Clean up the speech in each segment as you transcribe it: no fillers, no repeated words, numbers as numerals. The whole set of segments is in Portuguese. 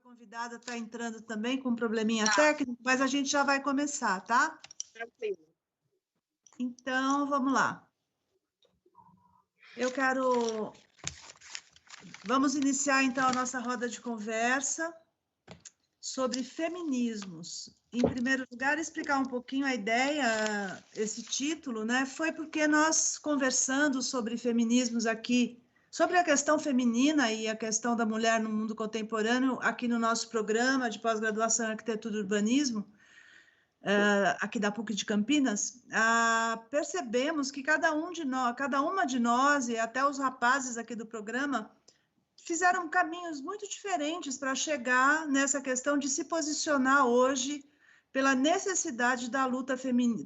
convidada está entrando também com um probleminha técnico, mas a gente já vai começar, tá? Tranquilo. Então, vamos lá. Vamos iniciar, então, a nossa roda de conversa sobre feminismos. Em primeiro lugar, explicar um pouquinho a ideia, esse título, né? Foi porque nós, conversando sobre feminismos aqui, sobre a questão feminina e a questão da mulher no mundo contemporâneo, aqui no nosso programa de pós-graduação em Arquitetura e Urbanismo, aqui da PUC de Campinas, percebemos que cada uma de nós, e até os rapazes aqui do programa, fizeram caminhos muito diferentes para chegar nessa questão de se posicionar hoje pela necessidade da luta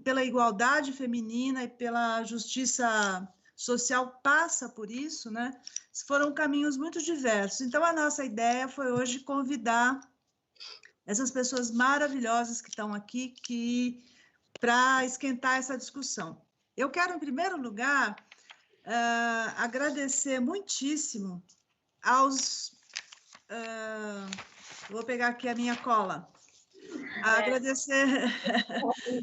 pela igualdade feminina e pela justiça social, passa por isso, né? Foram caminhos muito diversos. Então, a nossa ideia foi hoje convidar essas pessoas maravilhosas que estão aqui para esquentar essa discussão. Eu quero, em primeiro lugar, agradecer muitíssimo aos... vou pegar aqui a minha cola. Agradecer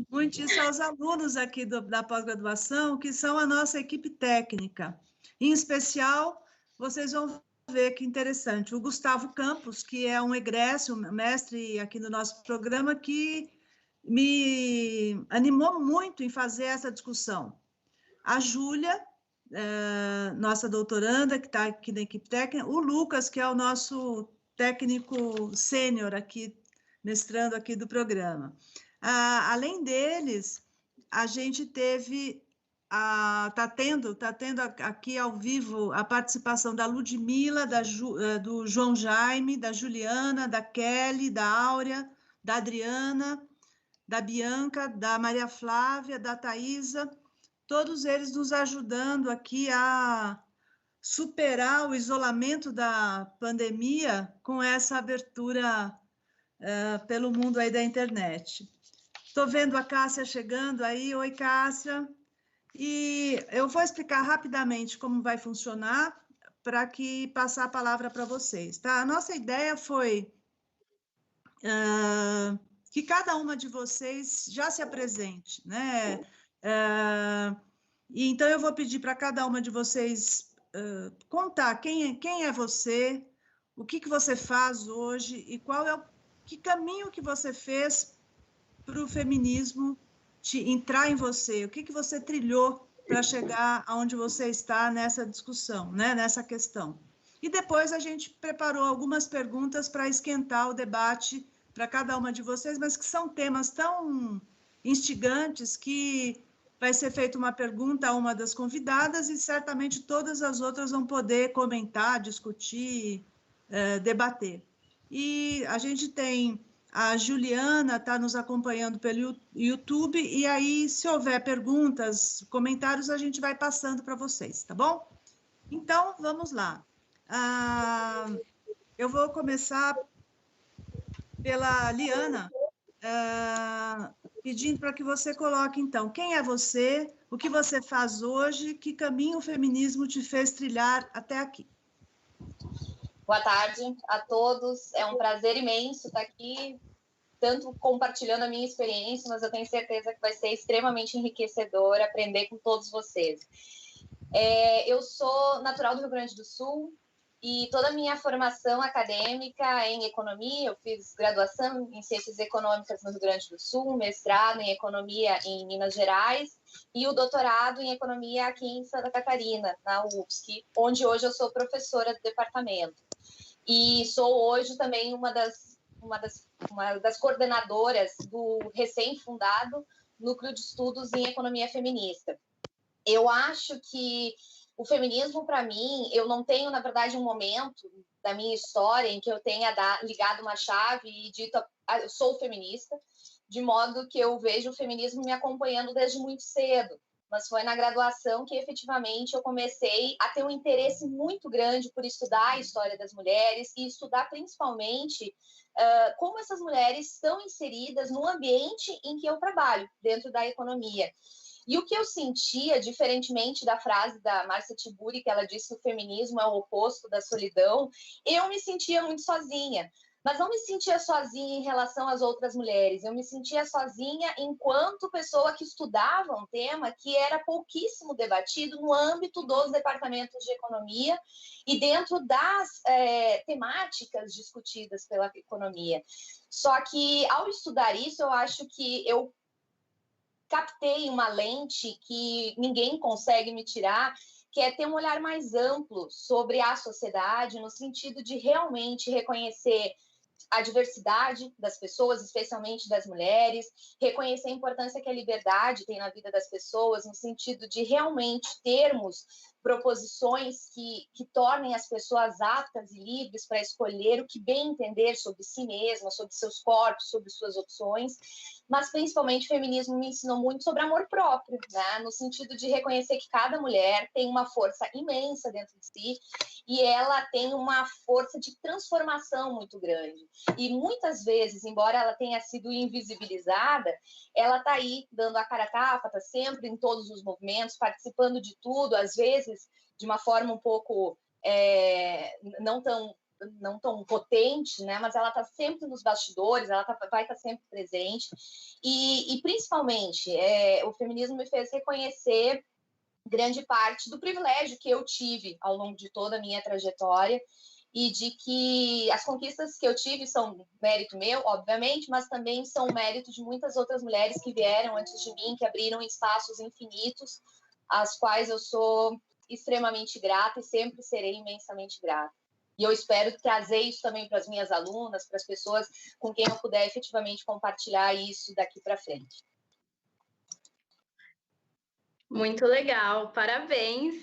muitíssimo aos alunos aqui da pós-graduação, que são a nossa equipe técnica. Em especial, vocês vão ver que interessante, o Gustavo Campos, que é um egresso, mestre aqui no nosso programa, que me animou muito em fazer essa discussão. A Júlia, nossa doutoranda, que está aqui na equipe técnica, o Lucas, que é o nosso técnico sênior aqui, mestrando aqui do programa. Além deles, a gente teve, está tendo aqui ao vivo a participação da Ludmila, do João Jaime, da Juliana, da Kelly, da Áurea, da Adriana, da Bianca, da Maria Flávia, da Thaisa, todos eles nos ajudando aqui a superar o isolamento da pandemia com essa abertura pelo mundo aí da internet. Estou vendo a Cássia chegando aí. Oi, Cássia. E eu vou explicar rapidamente como vai funcionar para que passar a palavra para vocês, tá? A nossa ideia foi que cada uma de vocês já se apresente, né? E então eu vou pedir para cada uma de vocês contar quem é você, o que você faz hoje e que caminho que você fez para o feminismo entrar em você, o que você trilhou para chegar aonde você está nessa discussão, né, nessa questão. E depois a gente preparou algumas perguntas para esquentar o debate para cada uma de vocês, mas que são temas tão instigantes que vai ser feita uma pergunta a uma das convidadas e certamente todas as outras vão poder comentar, discutir, debater. E a gente tem a Juliana, está nos acompanhando pelo YouTube, e aí, se houver perguntas, comentários, a gente vai passando para vocês, tá bom? Então, vamos lá. Eu vou começar pela Liana, pedindo para que você coloque, então, quem é você, o que você faz hoje, que caminho o feminismo te fez trilhar até aqui. Boa tarde a todos, é um prazer imenso estar aqui, tanto compartilhando a minha experiência, mas eu tenho certeza que vai ser extremamente enriquecedor aprender com todos vocês. Eu sou natural do Rio Grande do Sul, e toda a minha formação acadêmica é em economia. Eu fiz graduação em ciências econômicas no Rio Grande do Sul, mestrado em economia em Minas Gerais e o doutorado em economia aqui em Santa Catarina, na UFSC, onde hoje eu sou professora do departamento. E sou hoje também uma das coordenadoras do recém-fundado Núcleo de Estudos em Economia Feminista. Eu acho que o feminismo, para mim, eu não tenho, na verdade, um momento da minha história em que eu tenha ligado uma chave e dito, eu sou feminista, de modo que eu vejo o feminismo me acompanhando desde muito cedo. Mas foi na graduação que, efetivamente, eu comecei a ter um interesse muito grande por estudar a história das mulheres e estudar, principalmente, como essas mulheres estão inseridas no ambiente em que eu trabalho, dentro da economia. E o que eu sentia, diferentemente da frase da Márcia Tiburi, que ela disse que o feminismo é o oposto da solidão, eu me sentia muito sozinha. mas não me sentia sozinha em relação às outras mulheres. Eu me sentia sozinha enquanto pessoa que estudava um tema que era pouquíssimo debatido no âmbito dos departamentos de economia e dentro das temáticas discutidas pela economia. Só que, ao estudar isso, eu acho que eu captei uma lente que ninguém consegue me tirar, que é ter um olhar mais amplo sobre a sociedade, no sentido de realmente reconhecer a diversidade das pessoas, especialmente das mulheres, reconhecer a importância que a liberdade tem na vida das pessoas, no sentido de realmente termos proposições que tornem as pessoas aptas e livres para escolher o que bem entender sobre si mesma, sobre seus corpos, sobre suas opções, mas principalmente o feminismo me ensinou muito sobre amor próprio, né? No sentido de reconhecer que cada mulher tem uma força imensa dentro de si e ela tem uma força de transformação muito grande. E muitas vezes, embora ela tenha sido invisibilizada, ela está aí dando a cara a tapa, está sempre em todos os movimentos, participando de tudo, às vezes de uma forma um pouco não tão potente, né? Mas ela está sempre nos bastidores, ela vai estar sempre presente. E principalmente, o feminismo me fez reconhecer grande parte do privilégio que eu tive ao longo de toda a minha trajetória e de que as conquistas que eu tive são mérito meu, obviamente, mas também são mérito de muitas outras mulheres que vieram antes de mim, que abriram espaços infinitos, às quais eu sou extremamente grata e sempre serei imensamente grata. E eu espero trazer isso também para as minhas alunas, para as pessoas com quem eu puder efetivamente compartilhar isso daqui para frente. Muito legal, parabéns.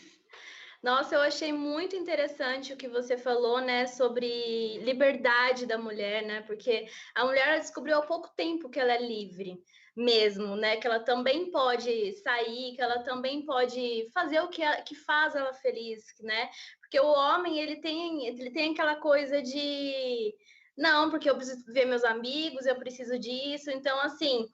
Nossa, eu achei muito interessante o que você falou, né, sobre liberdade da mulher, né, porque a mulher ela descobriu há pouco tempo que ela é livre mesmo, né, que ela também pode sair, que ela também pode fazer o que faz ela feliz, né, porque o homem, ele tem aquela coisa de, não, porque eu preciso ver meus amigos, eu preciso disso, então, assim,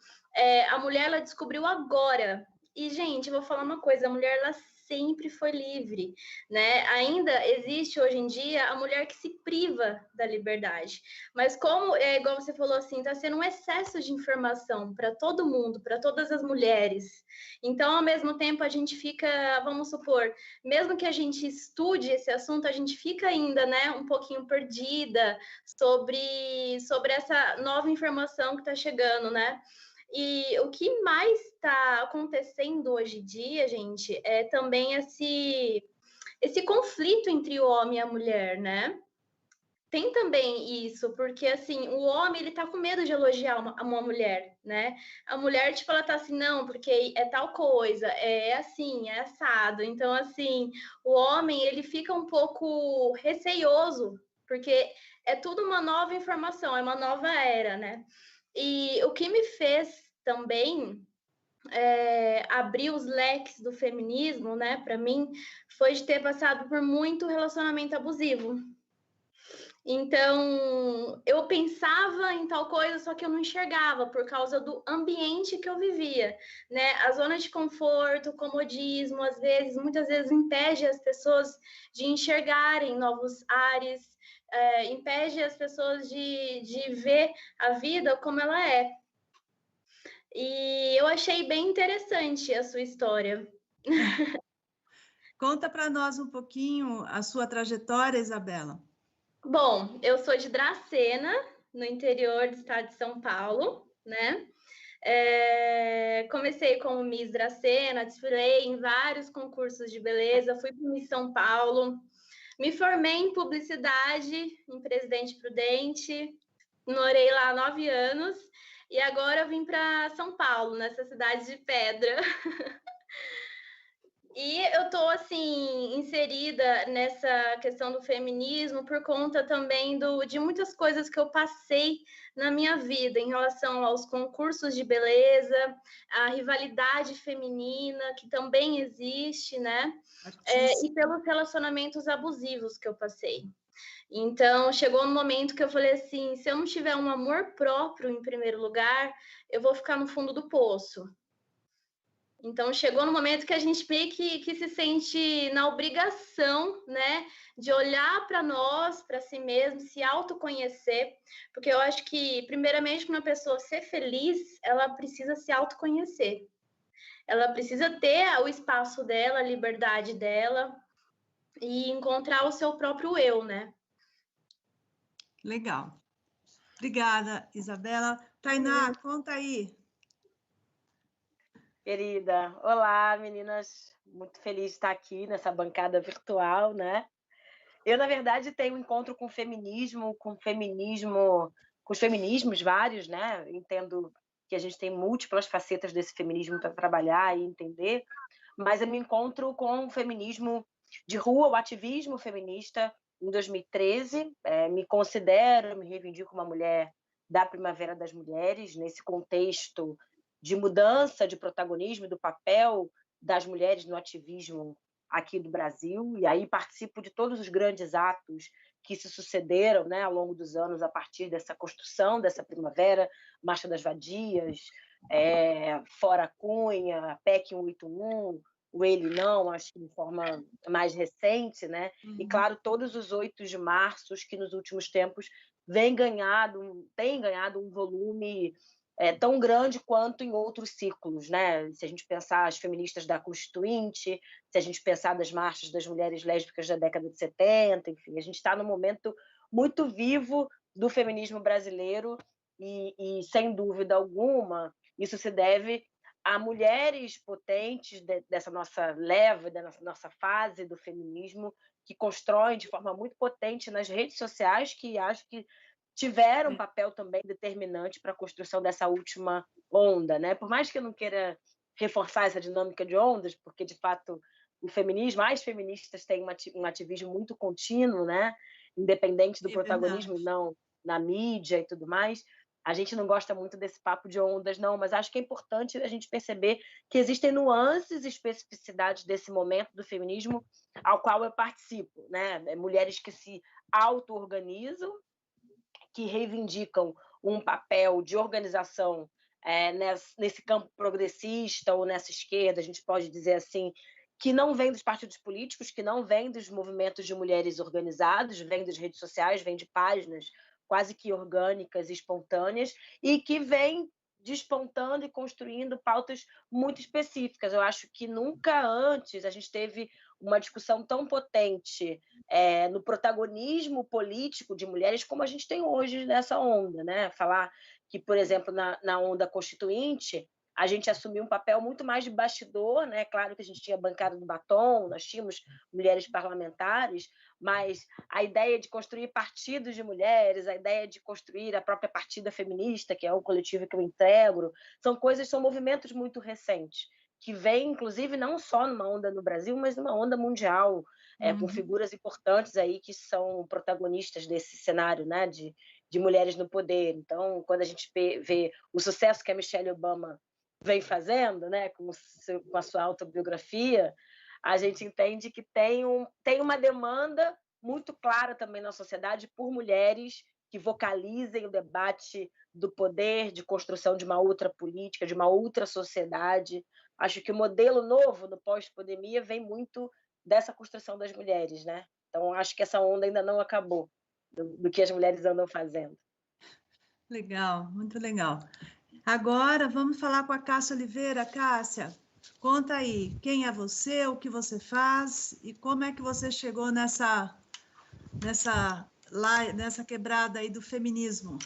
a mulher, ela descobriu agora. E, gente, eu vou falar uma coisa, a mulher, ela sempre foi livre, né? Ainda existe hoje em dia a mulher que se priva da liberdade. Mas como, igual você falou assim, está sendo um excesso de informação para todo mundo, para todas as mulheres. Então, ao mesmo tempo, a gente fica, vamos supor, mesmo que a gente estude esse assunto, a gente fica ainda, né, um pouquinho perdida sobre essa nova informação que está chegando, né? E o que mais está acontecendo hoje em dia, gente, é também esse conflito entre o homem e a mulher, né? Tem também isso, porque assim, o homem ele tá com medo de elogiar uma mulher, né? A mulher, tipo, ela tá assim, não, porque é tal coisa, é assim, é assado. Então, assim, o homem ele fica um pouco receioso, porque é tudo uma nova informação, é uma nova era, né? E o que me fez também abrir os leques do feminismo, né, para mim, foi de ter passado por muito relacionamento abusivo. Então, eu pensava em tal coisa, só que eu não enxergava por causa do ambiente que eu vivia, né? A zona de conforto, o comodismo, muitas vezes impede as pessoas de enxergarem novos ares, impede as pessoas de ver a vida como ela é. E eu achei bem interessante a sua história. Conta para nós um pouquinho a sua trajetória, Isabela. Bom, eu sou de Dracena, no interior do estado de São Paulo, né? Comecei como Miss Dracena, desfilei em vários concursos de beleza, fui para Miss São Paulo, me formei em publicidade em Presidente Prudente, morei lá 9 anos e agora eu vim para São Paulo, nessa cidade de pedra. E eu estou, assim, inserida nessa questão do feminismo por conta também de muitas coisas que eu passei na minha vida em relação aos concursos de beleza, a rivalidade feminina, que também existe, né? E pelos relacionamentos abusivos que eu passei. Então, chegou um momento que eu falei assim, se eu não tiver um amor próprio em primeiro lugar, eu vou ficar no fundo do poço. Então, chegou no momento que a gente meio que se sente na obrigação, né, de olhar para nós, para si mesmo, se autoconhecer, porque eu acho que, primeiramente, para uma pessoa ser feliz, ela precisa se autoconhecer. Ela precisa ter o espaço dela, a liberdade dela e encontrar o seu próprio eu, né? Legal. Obrigada, Isabela. Tainá, conta aí. Querida, olá, meninas. Muito feliz de estar aqui nessa bancada virtual, né? Eu, na verdade, tenho um encontro com feminismo, com os feminismos vários, né? Entendo que a gente tem múltiplas facetas desse feminismo para trabalhar e entender, mas eu me encontro com o feminismo de rua, o ativismo feminista, em 2013. Me considero, me reivindico uma mulher da Primavera das Mulheres, nesse contexto de mudança de protagonismo e do papel das mulheres no ativismo aqui do Brasil, e aí participo de todos os grandes atos que se sucederam, né, ao longo dos anos, a partir dessa construção dessa primavera, Marcha das Vadias, Fora Cunha, PEC 181, o Ele Não, acho que de forma mais recente, né? E, claro, todos os 8 de março, que nos últimos tempos têm ganhado um volume tão grande quanto em outros ciclos, né? Se a gente pensar as feministas da Constituinte, se a gente pensar das marchas das mulheres lésbicas da década de 70, enfim, a gente está num momento muito vivo do feminismo brasileiro e sem dúvida alguma, isso se deve a mulheres potentes dessa nossa leva, dessa nossa fase do feminismo, que constroem de forma muito potente nas redes sociais, que acho que tiveram um papel também determinante para a construção dessa última onda, né? Por mais que eu não queira reforçar essa dinâmica de ondas, porque, de fato, o feminismo, as feministas têm um ativismo muito contínuo, né? Independente do protagonismo, não na mídia e tudo mais. A gente não gosta muito desse papo de ondas, não, mas acho que é importante a gente perceber que existem nuances e especificidades desse momento do feminismo ao qual eu participo, né? Mulheres que se auto-organizam, que reivindicam um papel de organização nesse campo progressista ou nessa esquerda, a gente pode dizer assim, que não vem dos partidos políticos, que não vem dos movimentos de mulheres organizados, vem das redes sociais, vem de páginas quase que orgânicas e espontâneas, e que vem despontando e construindo pautas muito específicas. Eu acho que nunca antes a gente teve uma discussão tão potente no protagonismo político de mulheres como a gente tem hoje nessa onda, né? Falar que, por exemplo, na onda constituinte, a gente assumiu um papel muito mais de bastidor, né? Claro que a gente tinha a bancada do batom, nós tínhamos mulheres parlamentares, mas a ideia de construir partidos de mulheres, a ideia de construir a própria Partida Feminista, que é o coletivo que eu integro, são movimentos muito recentes, que vêm, inclusive, não só numa onda no Brasil, mas numa onda mundial, com figuras importantes aí que são protagonistas desse cenário, né, de mulheres no poder. Então, quando a gente vê o sucesso que a Michelle Obama vem fazendo, né, com a sua autobiografia, a gente entende que tem uma demanda muito clara também na sociedade por mulheres que vocalizem o debate do poder, de construção de uma outra política, de uma outra sociedade. Acho que o modelo novo no pós-pandemia vem muito dessa construção das mulheres, né? Então, acho que essa onda ainda não acabou do que as mulheres andam fazendo. Legal, muito legal. Agora, vamos falar com a Cássia Oliveira. Cássia, conta aí, quem é você, o que você faz e como é que você chegou nessa quebrada aí do feminismo.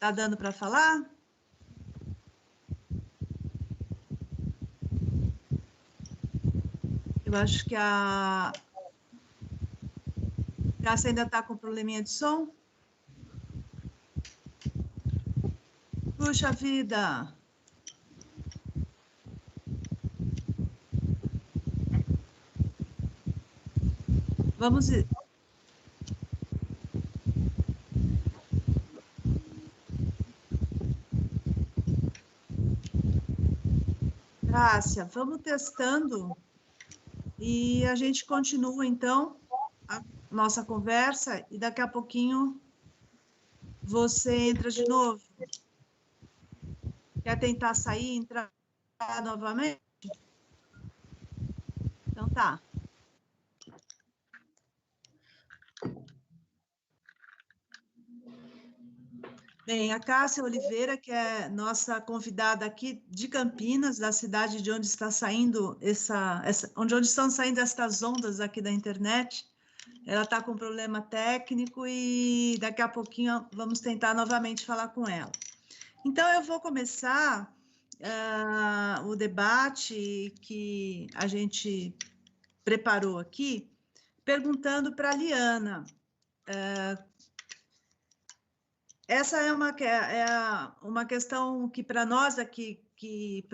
Tá dando para falar? Eu acho que a Cássia ainda está com probleminha de som. Puxa vida! Vamos ir. Cássia, vamos testando e a gente continua, então, a nossa conversa e daqui a pouquinho você entra de novo. Quer tentar sair e entrar novamente? Então tá. Bem, a Cássia Oliveira, que é nossa convidada aqui de Campinas, da cidade de onde está saindo onde estão saindo estas ondas aqui da internet, ela está com problema técnico e daqui a pouquinho vamos tentar novamente falar com ela. Então, eu vou começar o debate que a gente preparou aqui, perguntando para a Liana. Essa é uma questão que, para nós aqui, que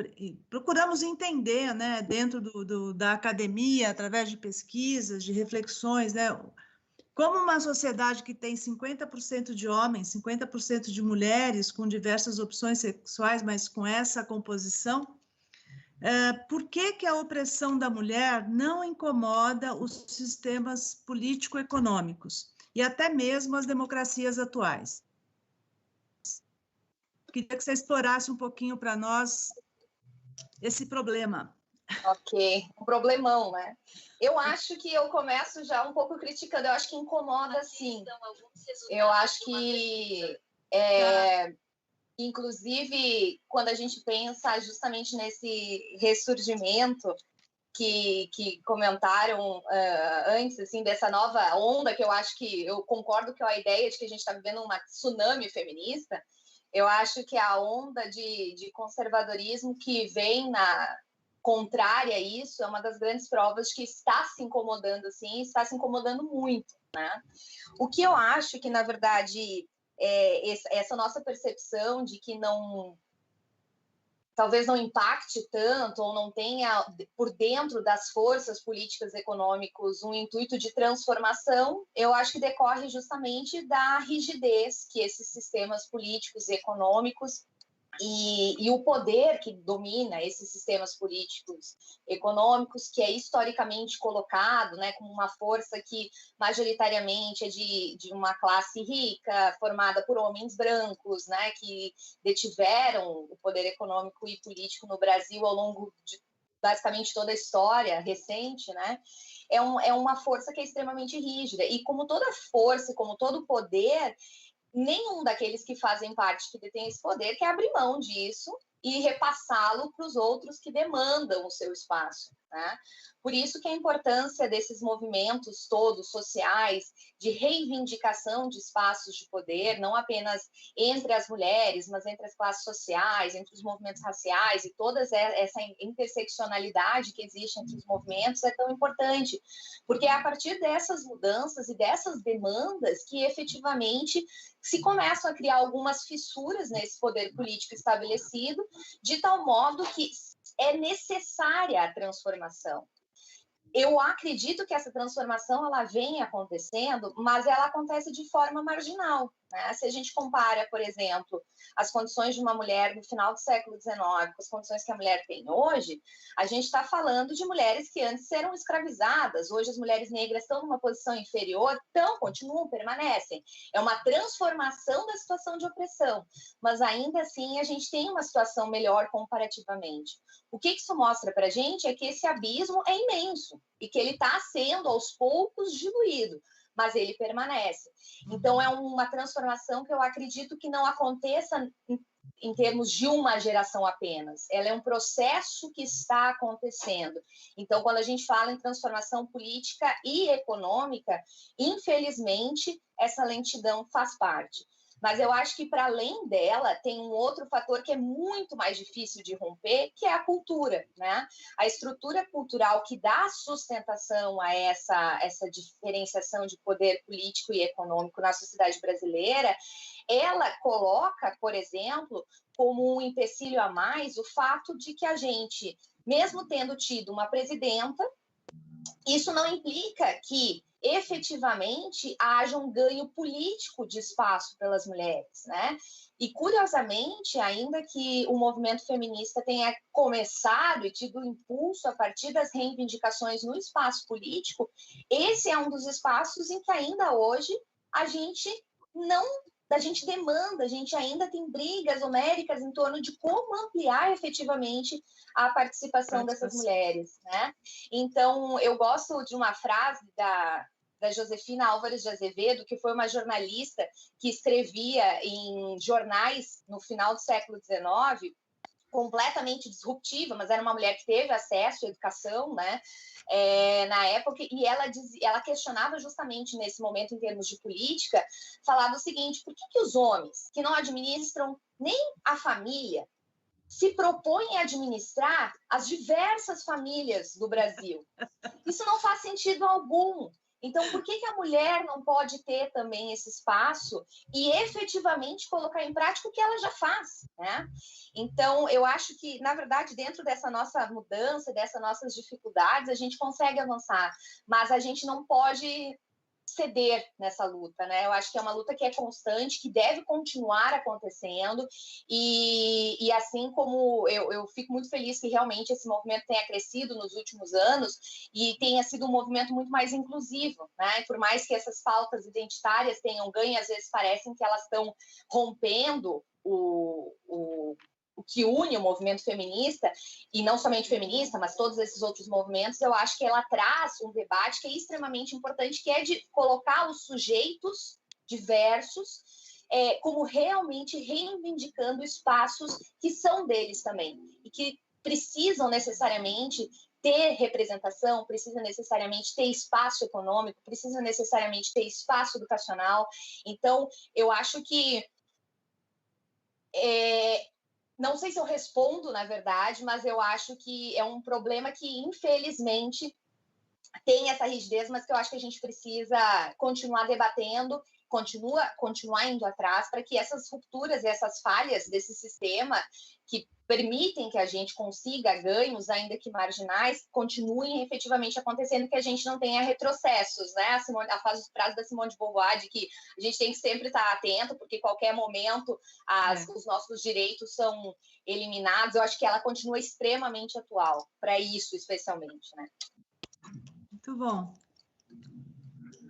procuramos entender, né, dentro da academia, através de pesquisas, de reflexões, né, como uma sociedade que tem 50% de homens, 50% de mulheres, com diversas opções sexuais, mas com essa composição, por que a opressão da mulher não incomoda os sistemas político-econômicos e até mesmo as democracias atuais? Queria que você explorasse um pouquinho para nós esse problema. Ok, um problemão, né? Eu acho que eu começo já um pouco criticando, eu acho que incomoda sim. Eu acho que, inclusive, quando a gente pensa justamente nesse ressurgimento que comentaram antes, assim, dessa nova onda, que eu acho que, eu concordo que a ideia de que a gente está vivendo uma tsunami feminista, eu acho que a onda de conservadorismo que vem contrária a isso é uma das grandes provas de que está se incomodando, assim, está se incomodando muito, né? O que eu acho que, na verdade, essa nossa percepção de que talvez não impacte tanto ou não tenha por dentro das forças políticas econômicas um intuito de transformação, eu acho que decorre justamente da rigidez que esses sistemas políticos e econômicos e o poder que domina esses sistemas políticos econômicos, que é historicamente colocado, né, como uma força que majoritariamente é de uma classe rica, formada por homens brancos, né, que detiveram o poder econômico e político no Brasil ao longo de basicamente toda a história recente, né, é uma força que é extremamente rígida. E como toda força, como todo poder, nenhum daqueles que fazem parte, que detém esse poder, quer abrir mão disso e repassá-lo para os outros que demandam o seu espaço, né? Por isso que a importância desses movimentos todos sociais de reivindicação de espaços de poder, não apenas entre as mulheres, mas entre as classes sociais, entre os movimentos raciais e toda essa interseccionalidade que existe entre os movimentos é tão importante, porque é a partir dessas mudanças e dessas demandas que efetivamente se começam a criar algumas fissuras nesse poder político estabelecido, de tal modo que é necessária a transformação. Eu acredito que essa transformação ela vem acontecendo, mas ela acontece de forma marginal, né? Se a gente compara, por exemplo, as condições de uma mulher no final do século XIX com as condições que a mulher tem hoje, a gente está falando de mulheres que antes eram escravizadas, hoje as mulheres negras estão numa posição inferior, continuam, permanecem. É uma transformação da situação de opressão, mas ainda assim a gente tem uma situação melhor comparativamente. O que isso mostra para a gente é que esse abismo é imenso e que ele está sendo, aos poucos, diluído, mas ele permanece. Então, é uma transformação que eu acredito que não aconteça em termos de uma geração apenas. Ela é um processo que está acontecendo. Então, quando a gente fala em transformação política e econômica, infelizmente, essa lentidão faz parte. Mas eu acho que, para além dela, tem um outro fator que é muito mais difícil de romper, que é a cultura, né? A estrutura cultural que dá sustentação a essa diferenciação de poder político e econômico na sociedade brasileira, ela coloca, por exemplo, como um empecilho a mais o fato de que a gente, mesmo tendo tido uma presidenta, isso não implica que efetivamente haja um ganho político de espaço pelas mulheres, né? E, curiosamente, ainda que o movimento feminista tenha começado e tido impulso a partir das reivindicações no espaço político, esse é um dos espaços em que ainda hoje a gente não a gente demanda, a gente ainda tem brigas homéricas em torno de como ampliar efetivamente a participação dessas mulheres, né? Então, eu gosto de uma frase da Josefina Álvares de Azevedo, que foi uma jornalista que escrevia em jornais no final do século XIX, completamente disruptiva, mas era uma mulher que teve acesso à educação, né, na época, e ela questionava justamente nesse momento, em termos de política, falava o seguinte: por que os homens que não administram nem a família se propõem a administrar as diversas famílias do Brasil? Isso não faz sentido algum. Então, por que a mulher não pode ter também esse espaço e efetivamente colocar em prática o que ela já faz, né? Então, eu acho que, na verdade, dentro dessa nossa mudança, dessas nossas dificuldades, a gente consegue avançar, mas a gente não pode ceder nessa luta, né? Eu acho que é uma luta que é constante, que deve continuar acontecendo, e assim como eu fico muito feliz que realmente esse movimento tenha crescido nos últimos anos e tenha sido um movimento muito mais inclusivo, né? Por mais que essas pautas identitárias tenham ganho, às vezes parecem que elas estão rompendo o que une o movimento feminista, e não somente feminista, mas todos esses outros movimentos. Eu acho que ela traz um debate que é extremamente importante, que é de colocar os sujeitos diversos como realmente reivindicando espaços que são deles também, e que precisam necessariamente ter representação, precisa necessariamente ter espaço econômico, precisa necessariamente ter espaço educacional. Então, eu acho que não sei se eu respondo, na verdade, mas eu acho que é um problema que, infelizmente, tem essa rigidez, mas que eu acho que a gente precisa continuar debatendo, continuar indo atrás, para que essas rupturas e essas falhas desse sistema, que permitem que a gente consiga ganhos, ainda que marginais, continuem efetivamente acontecendo, que a gente não tenha retrocessos, né? A frase da Simone de Beauvoir, de que a gente tem que sempre estar atento, porque qualquer momento os nossos direitos são eliminados. Eu acho que ela continua extremamente atual, para isso especialmente, né? Muito bom.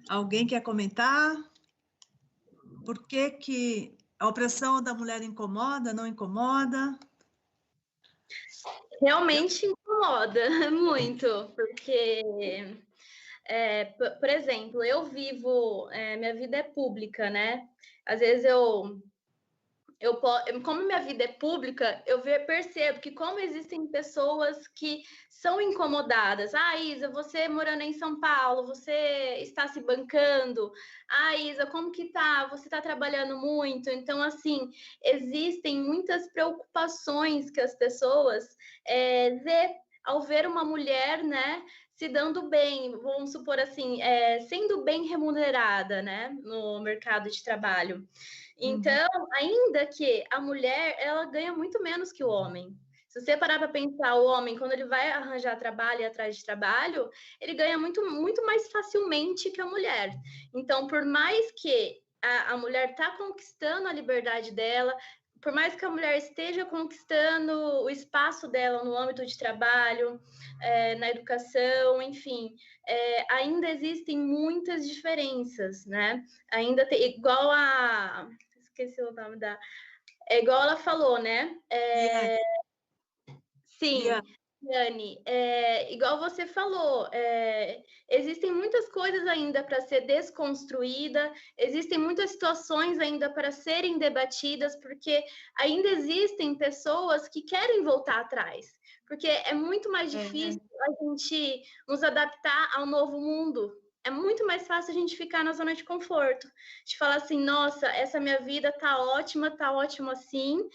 Alguém quer comentar? Por que a opressão da mulher incomoda, não incomoda? Realmente incomoda muito, porque, por exemplo, eu vivo, minha vida é pública, né? Às vezes como minha vida é pública, eu percebo que como existem pessoas que são incomodadas. Ah, Isa, você morando em São Paulo, você está se bancando? Ah, Isa, como que tá? Você está trabalhando muito? Então, assim, existem muitas preocupações que as pessoas vê ao ver uma mulher, né, se dando bem, vamos supor assim, sendo bem remunerada, né, no mercado de trabalho. Então, ainda que a mulher, ela ganha muito menos que o homem. Se você parar para pensar, o homem, quando ele vai arranjar trabalho e atrás de trabalho, ele ganha muito, muito mais facilmente que a mulher. Então, por mais que a mulher está conquistando a liberdade dela, por mais que a mulher esteja conquistando o espaço dela no âmbito de trabalho, na educação, enfim, ainda existem muitas diferenças, né? Ainda tem, igual a... Esqueci o nome da... igual ela falou, né? Sim, Yane, igual você falou, existem muitas coisas ainda para ser desconstruída, existem muitas situações ainda para serem debatidas, porque ainda existem pessoas que querem voltar atrás, porque é muito mais difícil a gente nos adaptar ao novo mundo. É muito mais fácil a gente ficar na zona de conforto, de falar assim, nossa, essa minha vida tá ótimo assim,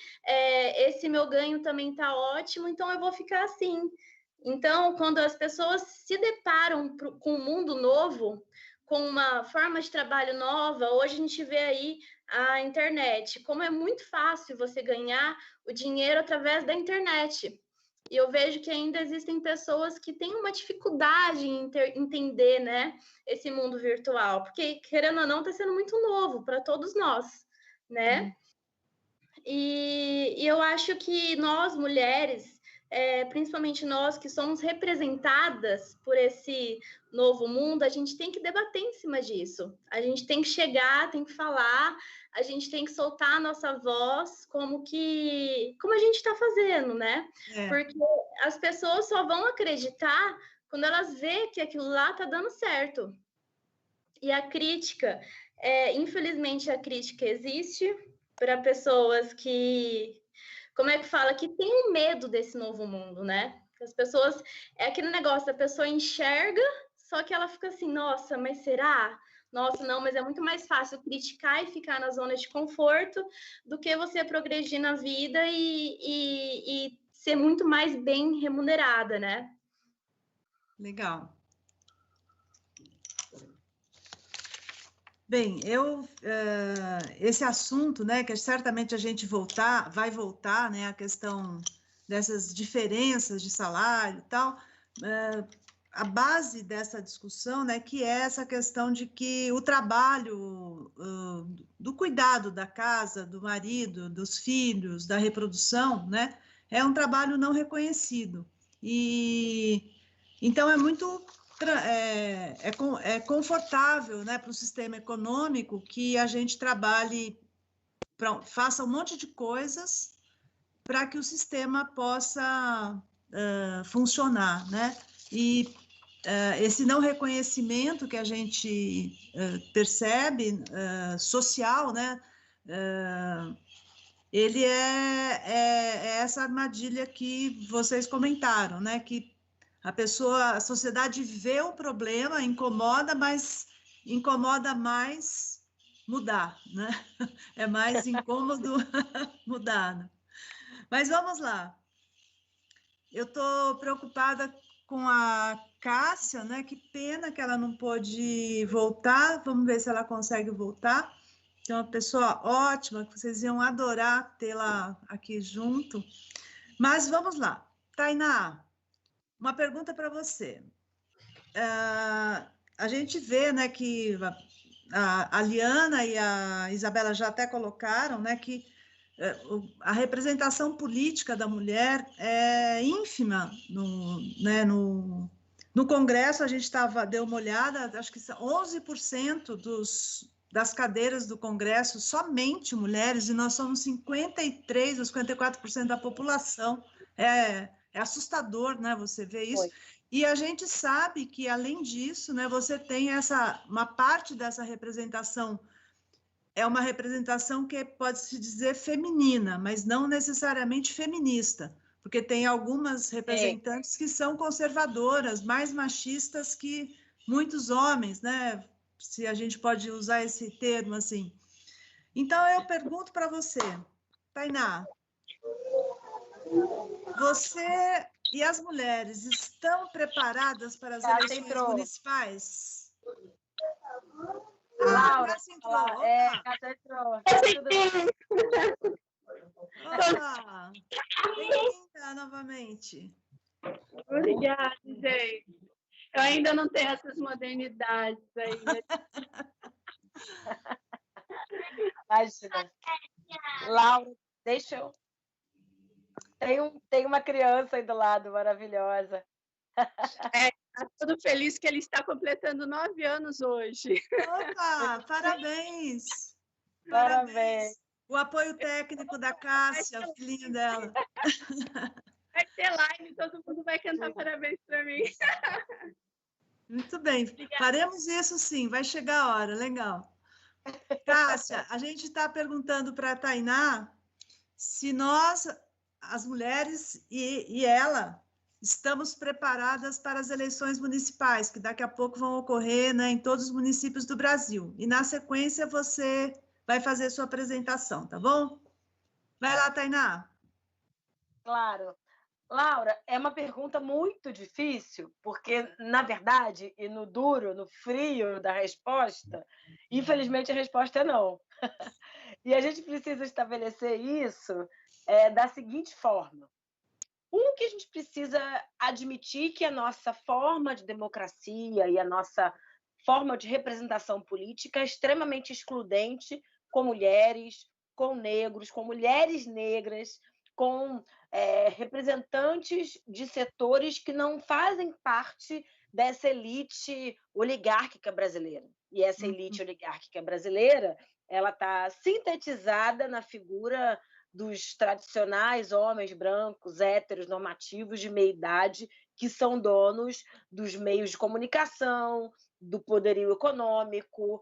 esse meu ganho também tá ótimo, então eu vou ficar assim. Então, quando as pessoas se deparam com um mundo novo, com uma forma de trabalho nova, hoje a gente vê aí a internet, como é muito fácil você ganhar o dinheiro através da internet. E eu vejo que ainda existem pessoas que têm uma dificuldade em entender, né, esse mundo virtual, porque, querendo ou não, está sendo muito novo para todos nós, né? E eu acho que nós, mulheres, principalmente nós que somos representadas por esse novo mundo, a gente tem que debater em cima disso. A gente tem que chegar, tem que falar, a gente tem que soltar a nossa voz como a gente está fazendo, né? Porque as pessoas só vão acreditar quando elas vê que aquilo lá está dando certo. E a crítica, infelizmente, a crítica existe para pessoas que, como é que fala, que tem um medo desse novo mundo, né? As pessoas, é aquele negócio, a pessoa enxerga, só que ela fica assim, nossa, mas será? Nossa, não, mas é muito mais fácil criticar e ficar na zona de conforto do que você progredir na vida e ser muito mais bem remunerada, né? Legal. Bem, esse assunto, né, que certamente a gente vai voltar, né, a questão dessas diferenças de salário e tal, a base dessa discussão, né, que é essa questão de que o trabalho do cuidado da casa, do marido, dos filhos, da reprodução, né, é um trabalho não reconhecido. E então é muito confortável, né, para o sistema econômico que a gente trabalhe, faça um monte de coisas para que o sistema possa funcionar, né? E esse não reconhecimento que a gente percebe, social, né? Ele é essa armadilha que vocês comentaram, né? Que a sociedade vê o problema, mas incomoda mais mudar, né? É mais incômodo mudar. Né? Mas vamos lá. Eu estou preocupada com a Cássia, né? Que pena que ela não pôde voltar. Vamos ver se ela consegue voltar. É uma pessoa ótima, que vocês iam adorar tê-la aqui junto. Mas vamos lá. Tainá, uma pergunta para você. A gente vê, né, que a Liana e a Isabela já até colocaram, né, que a representação política da mulher é ínfima no Congresso. A gente deu uma olhada, acho que 11% das cadeiras do Congresso somente mulheres, e nós somos 53% ou 54% da população. É assustador, né, você ver isso. E a gente sabe que, além disso, né, você tem uma parte dessa representação, é uma representação que pode-se dizer feminina, mas não necessariamente feminista, porque tem algumas representantes que são conservadoras, mais machistas que muitos homens, né? Se a gente pode usar esse termo assim. Então, eu pergunto para você, Tainá, você e as mulheres estão preparadas para as eleições municipais? Laura, Cássia entrou. Opa! Bem-vinda novamente. Obrigada, gente. Eu ainda não tenho essas modernidades ainda. Imagina. Laura, deixa eu... Tem uma criança aí do lado, maravilhosa. Está todo feliz que ele está completando 9 anos hoje. Opa, parabéns! Parabéns! O apoio técnico da Cássia, o filhinho dela. Vai ter live, todo mundo vai cantar parabéns para mim. Muito bem, obrigada. Faremos isso sim, vai chegar a hora, legal. Cássia, a gente está perguntando para a Tainá se nós, as mulheres e ela, estamos preparadas para as eleições municipais, que daqui a pouco vão ocorrer, né, em todos os municípios do Brasil. E, na sequência, você vai fazer sua apresentação, tá bom? Vai lá, Tainá. Claro. Laura, é uma pergunta muito difícil, porque, na verdade, e no duro, no frio da resposta, infelizmente a resposta é não. E a gente precisa estabelecer isso da seguinte forma. Que a gente precisa admitir que a nossa forma de democracia e a nossa forma de representação política é extremamente excludente com mulheres, com negros, com mulheres negras, com representantes de setores que não fazem parte dessa elite oligárquica brasileira. e essa elite oligárquica brasileira, ela está sintetizada na figura dos tradicionais homens brancos, héteros, normativos de meia-idade, que são donos dos meios de comunicação, do poderio econômico,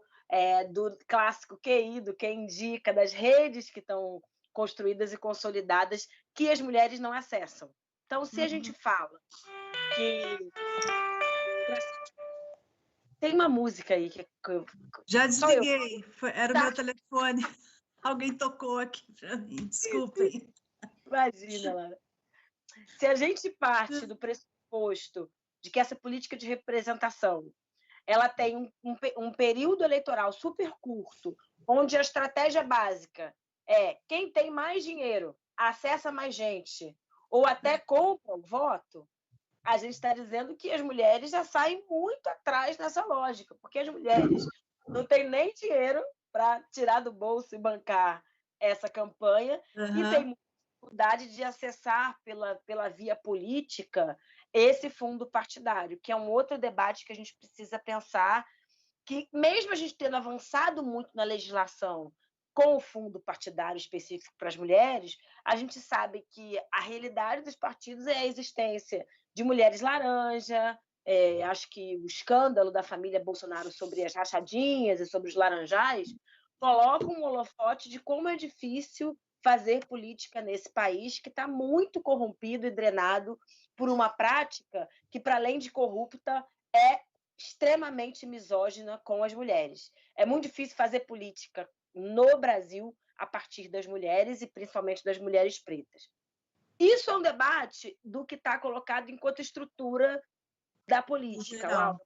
do clássico QI, do que indica, das redes que estão construídas e consolidadas, que as mulheres não acessam. Então, se a gente fala que... Tem uma música aí que já desliguei, era o meu telefone. Alguém tocou aqui para mim, desculpem. Imagina, Lara. Se a gente parte do pressuposto de que essa política de representação ela tem um período eleitoral super curto, onde a estratégia básica é quem tem mais dinheiro acessa mais gente, ou até compra o voto, a gente está dizendo que as mulheres já saem muito atrás nessa lógica, porque as mulheres não têm nem dinheiro para tirar do bolso e bancar essa campanha, e tem dificuldade de acessar pela via política esse fundo partidário, que é um outro debate que a gente precisa pensar, que mesmo a gente tendo avançado muito na legislação com o fundo partidário específico para as mulheres, a gente sabe que a realidade dos partidos é a existência de mulheres laranja. Acho que o escândalo da família Bolsonaro sobre as rachadinhas e sobre os laranjais coloca um holofote de como é difícil fazer política nesse país que está muito corrompido e drenado por uma prática que, para além de corrupta, é extremamente misógina com as mulheres. É muito difícil fazer política no Brasil a partir das mulheres e principalmente das mulheres pretas. Isso é um debate do que está colocado enquanto estrutura da política,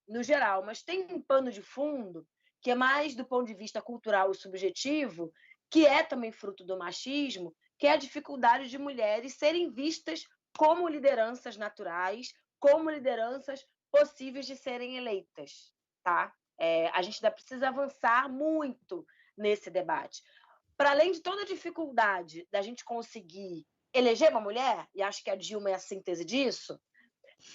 no geral, mas tem um pano de fundo que é mais do ponto de vista cultural e subjetivo, que é também fruto do machismo, que é a dificuldade de mulheres serem vistas como lideranças naturais, como lideranças possíveis de serem eleitas. Tá? A gente ainda precisa avançar muito nesse debate. Para além de toda a dificuldade da gente conseguir eleger uma mulher, e acho que a Dilma é a síntese disso,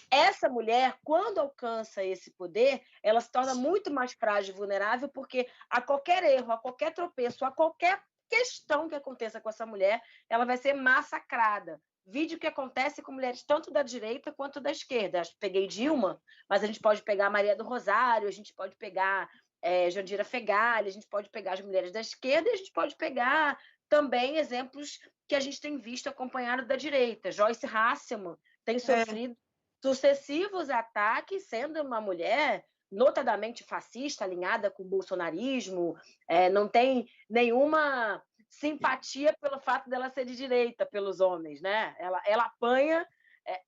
essa mulher, quando alcança esse poder, ela se torna muito mais frágil e vulnerável, porque a qualquer erro, a qualquer tropeço, a qualquer questão que aconteça com essa mulher, ela vai ser massacrada. Vídeo que acontece com mulheres tanto da direita quanto da esquerda. Peguei Dilma, mas a gente pode pegar Maria do Rosário, a gente pode pegar Jandira Fegali, a gente pode pegar as mulheres da esquerda e a gente pode pegar também exemplos que a gente tem visto acompanhado da direita. Joyce Hasselman tem sofrido sucessivos ataques, sendo uma mulher notadamente fascista, alinhada com o bolsonarismo, não tem nenhuma simpatia pelo fato dela ser de direita pelos homens, né? Ela apanha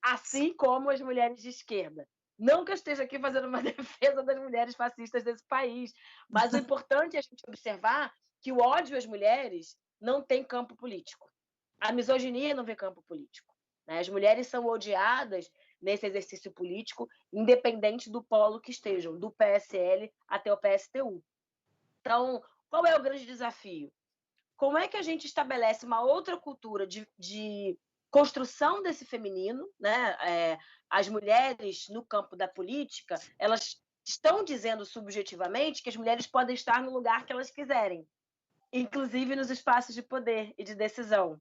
assim como as mulheres de esquerda. Não que eu esteja aqui fazendo uma defesa das mulheres fascistas desse país, mas o importante é a gente observar que o ódio às mulheres não tem campo político. A misoginia não vê campo político. Né? As mulheres são odiadas nesse exercício político, independente do polo que estejam, do PSL até o PSTU. Então, qual é o grande desafio? Como é que a gente estabelece uma outra cultura de construção desse feminino? Né? As mulheres no campo da política, elas estão dizendo subjetivamente que as mulheres podem estar no lugar que elas quiserem, inclusive nos espaços de poder e de decisão.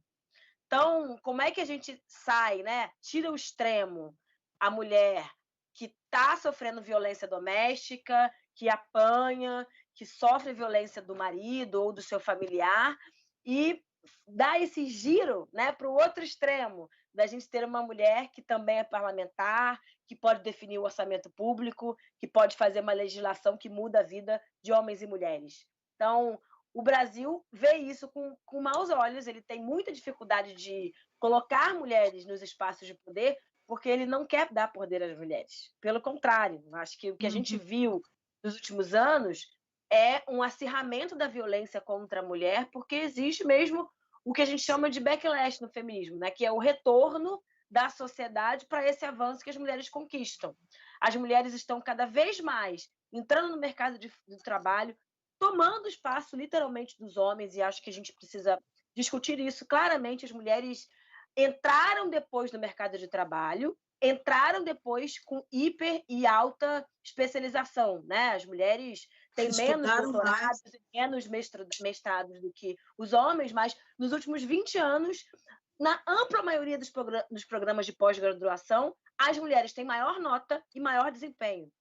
Então, como é que a gente sai, né? Tira o extremo, a mulher que está sofrendo violência doméstica, que apanha, que sofre violência do marido ou do seu familiar, e dá esse giro, né, para o outro extremo, da gente ter uma mulher que também é parlamentar, que pode definir o orçamento público, que pode fazer uma legislação que muda a vida de homens e mulheres. Então, o Brasil vê isso com maus olhos, ele tem muita dificuldade de colocar mulheres nos espaços de poder, porque ele não quer dar poder às mulheres. Pelo contrário, acho que o que a gente viu nos últimos anos é um acirramento da violência contra a mulher, porque existe mesmo o que a gente chama de backlash no feminismo, né? Que é o retorno da sociedade para esse avanço que as mulheres conquistam. As mulheres estão cada vez mais entrando no mercado de trabalho, tomando espaço literalmente dos homens, e acho que a gente precisa discutir isso claramente. As mulheres entraram depois no mercado de trabalho, entraram depois com hiper e alta especialização, né? As mulheres têm menos doutorados e menos mestrados do que os homens, mas nos últimos 20 anos, na ampla maioria dos programas de pós-graduação, as mulheres têm maior nota e maior desempenho.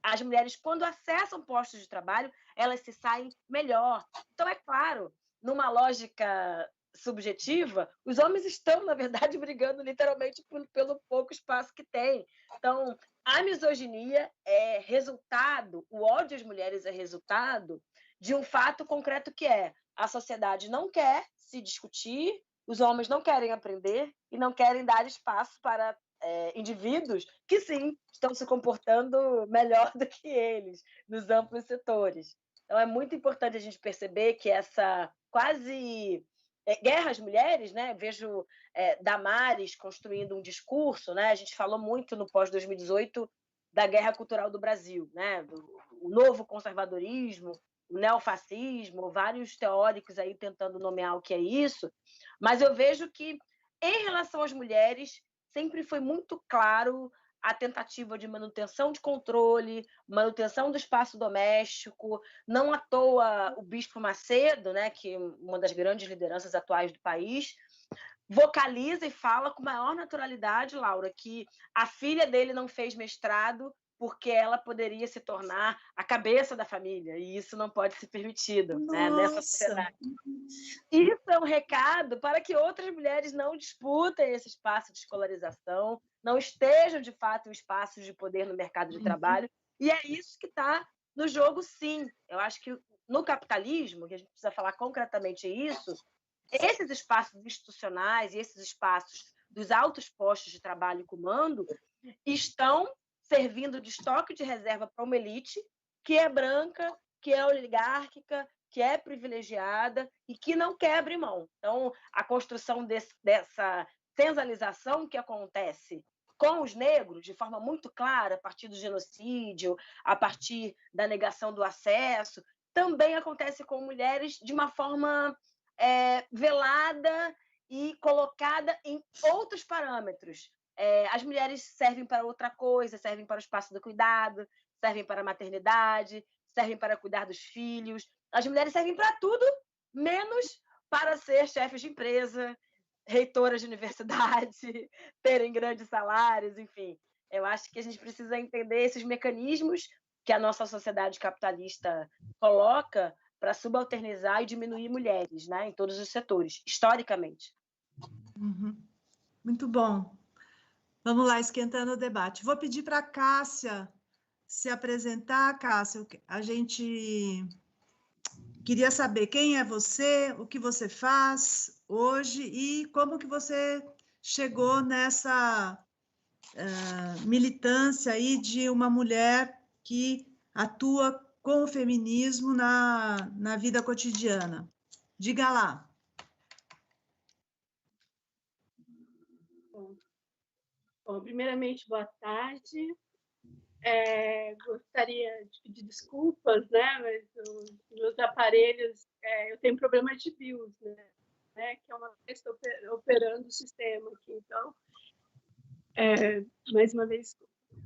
As mulheres, quando acessam postos de trabalho, elas se saem melhor. Então, é claro, numa lógica subjetiva, os homens estão, na verdade, brigando literalmente pelo pouco espaço que têm. Então, a misoginia é resultado, o ódio às mulheres é resultado de um fato concreto que é a sociedade não quer se discutir, os homens não querem aprender e não querem dar espaço para indivíduos que, sim, estão se comportando melhor do que eles nos amplos setores. Então, é muito importante a gente perceber que essa quase guerra às mulheres, né? Vejo Damares construindo um discurso, né? A gente falou muito no pós-2018 da guerra cultural do Brasil, né? O novo conservadorismo, o neofascismo, vários teóricos aí tentando nomear o que é isso, mas eu vejo que, em relação às mulheres, sempre foi muito claro a tentativa de manutenção de controle, manutenção do espaço doméstico. Não à toa o Bispo Macedo, né, que é uma das grandes lideranças atuais do país, vocaliza e fala com maior naturalidade, Laura, que a filha dele não fez mestrado porque ela poderia se tornar a cabeça da família, e isso não pode ser permitido, né, nessa sociedade. Isso é um recado para que outras mulheres não disputem esse espaço de escolarização, não estejam, de fato, em espaços de poder no mercado de trabalho, e é isso que está no jogo, sim. Eu acho que no capitalismo, que a gente precisa falar concretamente isso, esses espaços institucionais e esses espaços dos altos postos de trabalho e comando estão servindo de estoque de reserva para uma elite que é branca, que é oligárquica, que é privilegiada e que não quer abrir mão. Então, a construção dessa senzalização que acontece com os negros, de forma muito clara, a partir do genocídio, a partir da negação do acesso, também acontece com mulheres de uma forma velada e colocada em outros parâmetros. As mulheres servem para outra coisa, servem para o espaço do cuidado, servem para a maternidade, servem para cuidar dos filhos. As mulheres servem para tudo, menos para ser chefes de empresa, reitoras de universidade, terem grandes salários, enfim. Eu acho que a gente precisa entender esses mecanismos que a nossa sociedade capitalista coloca para subalternizar e diminuir mulheres, né, em todos os setores, historicamente. Muito bom. Vamos lá, esquentando o debate. Vou pedir para a Cássia se apresentar. Cássia, a gente queria saber quem é você, o que você faz hoje e como que você chegou nessa militância aí de uma mulher que atua com o feminismo na vida cotidiana. Diga lá. Bom, primeiramente, boa tarde. Gostaria de pedir desculpas, né? Mas os meus aparelhos, eu tenho problema de BIOS, né? Que é uma vez que estou operando o sistema aqui. Então, mais uma vez,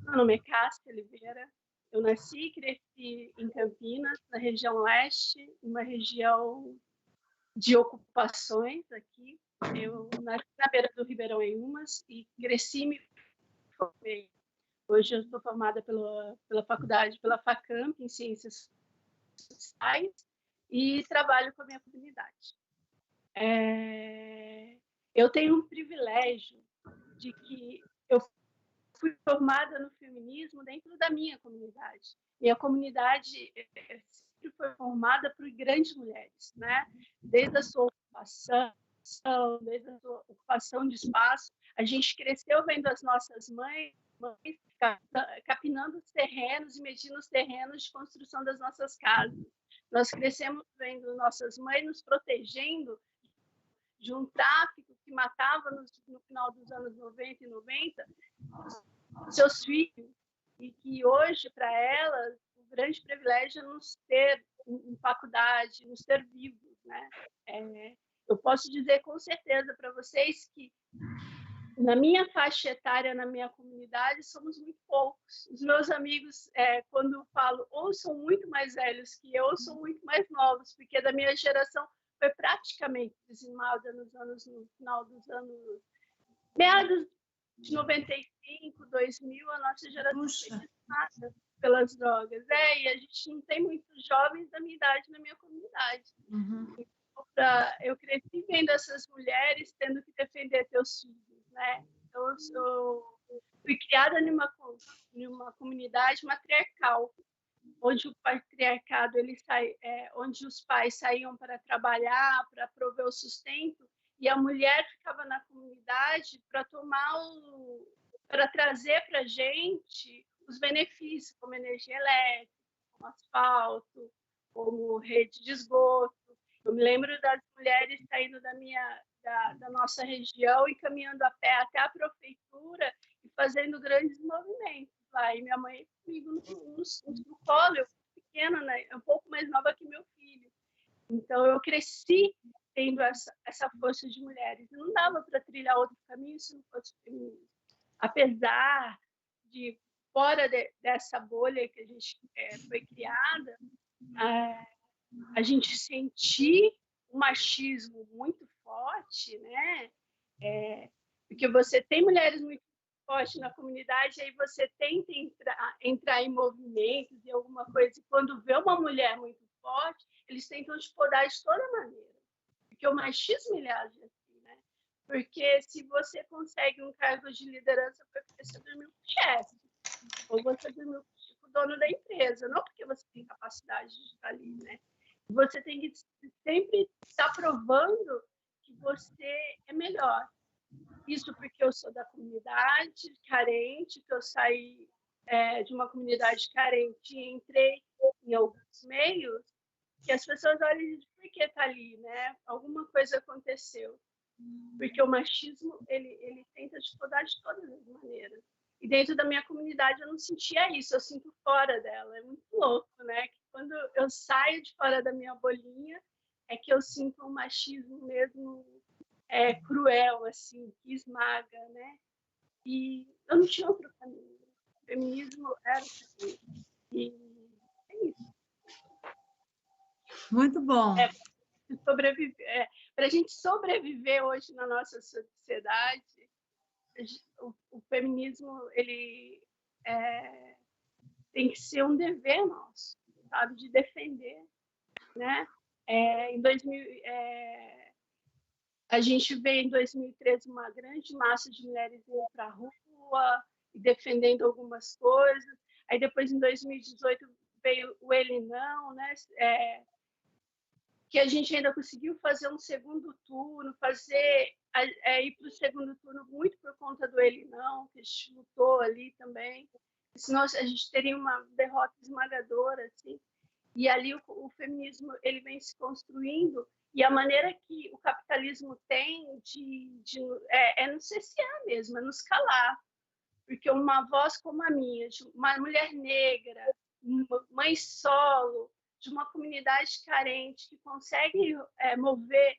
meu nome é Cássia Oliveira. Eu nasci e cresci em Campinas, na região leste, uma região de ocupações aqui. Eu nasci na beira do Ribeirão em Umas e cresci e me formei. Hoje eu estou formada pela faculdade, pela FACAMP, em Ciências Sociais, e trabalho com a minha comunidade. Eu tenho um privilégio de que eu fui formada no feminismo dentro da minha comunidade. E a comunidade sempre foi formada por grandes mulheres, né? Desde a sua ocupação, desde a sua ocupação de espaço, a gente cresceu vendo as nossas mães capinando os terrenos e medindo os terrenos de construção das nossas casas. Nós crescemos vendo nossas mães nos protegendo de um tráfico que matava no final dos anos 90 e 90 seus filhos, e que hoje, para elas, o grande privilégio é nos ter em faculdade, nos ter vivos, né? Eu posso dizer com certeza para vocês que Na minha faixa etária, na minha comunidade, somos muito poucos. Os meus amigos, quando eu falo, ou são muito mais velhos que eu, ou são muito mais novos, porque da minha geração foi praticamente dizimada no final dos anos, meados de 95, 2000, a nossa geração foi dizimada pelas drogas. E a gente não tem muitos jovens da minha idade na minha comunidade. Uhum. Eu cresci vendo essas mulheres tendo que defender teus filhos, né? Eu fui criada numa comunidade matriarcal, onde o patriarcado onde os pais saíam para trabalhar, para prover o sustento, e a mulher ficava na comunidade para trazer para a gente os benefícios, como energia elétrica, como asfalto, como rede de esgoto. Eu me lembro das mulheres saindo da nossa região e caminhando a pé até a prefeitura e fazendo grandes movimentos lá. E minha mãe comigo no colo, eu pequena, né? Um pouco mais nova que meu filho. Então, eu cresci tendo essa força de mulheres. Não dava para trilhar outro caminho se não fosse feminismo. Apesar de, fora dessa bolha que a gente foi criada, a gente sentir um machismo muito forte, né? Porque você tem mulheres muito fortes na comunidade, aí você tenta entrar em movimentos e alguma coisa, e quando vê uma mulher muito forte, eles tentam te podar de toda maneira. Porque o machismo, ele age assim, né? Porque se você consegue um cargo de liderança, foi porque você dormiu com o chefe, ou você dormiu com o dono da empresa, não porque você tem capacidade de estar ali, né? Você tem que sempre estar provando que você é melhor. Isso porque eu sou da comunidade carente, que eu saí de uma comunidade carente e entrei em alguns meios, que as pessoas olham e dizem, por que está ali, né? Alguma coisa aconteceu. Porque o machismo, ele tenta te podar de todas as maneiras. E dentro da minha comunidade eu não sentia isso, eu sinto fora dela. É muito louco, né? Que quando eu saio de fora da minha bolinha, é que eu sinto um machismo mesmo cruel, assim, que esmaga, né? E eu não tinha outro caminho. O feminismo era o caminho. E é isso. Muito bom. Para a gente sobreviver hoje na nossa sociedade, o feminismo ele tem que ser um dever nosso, sabe, de defender, né? A gente vê em 2013 uma grande massa de mulheres indo para a rua e defendendo algumas coisas. Aí depois em 2018 veio o Ele Não, né? Que a gente ainda conseguiu fazer um segundo turno, ir para o segundo turno muito por conta do Ele Não, que a gente lutou ali também. Senão a gente teria uma derrota esmagadora, assim. E ali o feminismo ele vem se construindo, e a maneira que o capitalismo tem nos cercear mesmo, é nos calar. Porque uma voz como a minha, de uma mulher negra, mãe solo, de uma comunidade carente, que consegue mover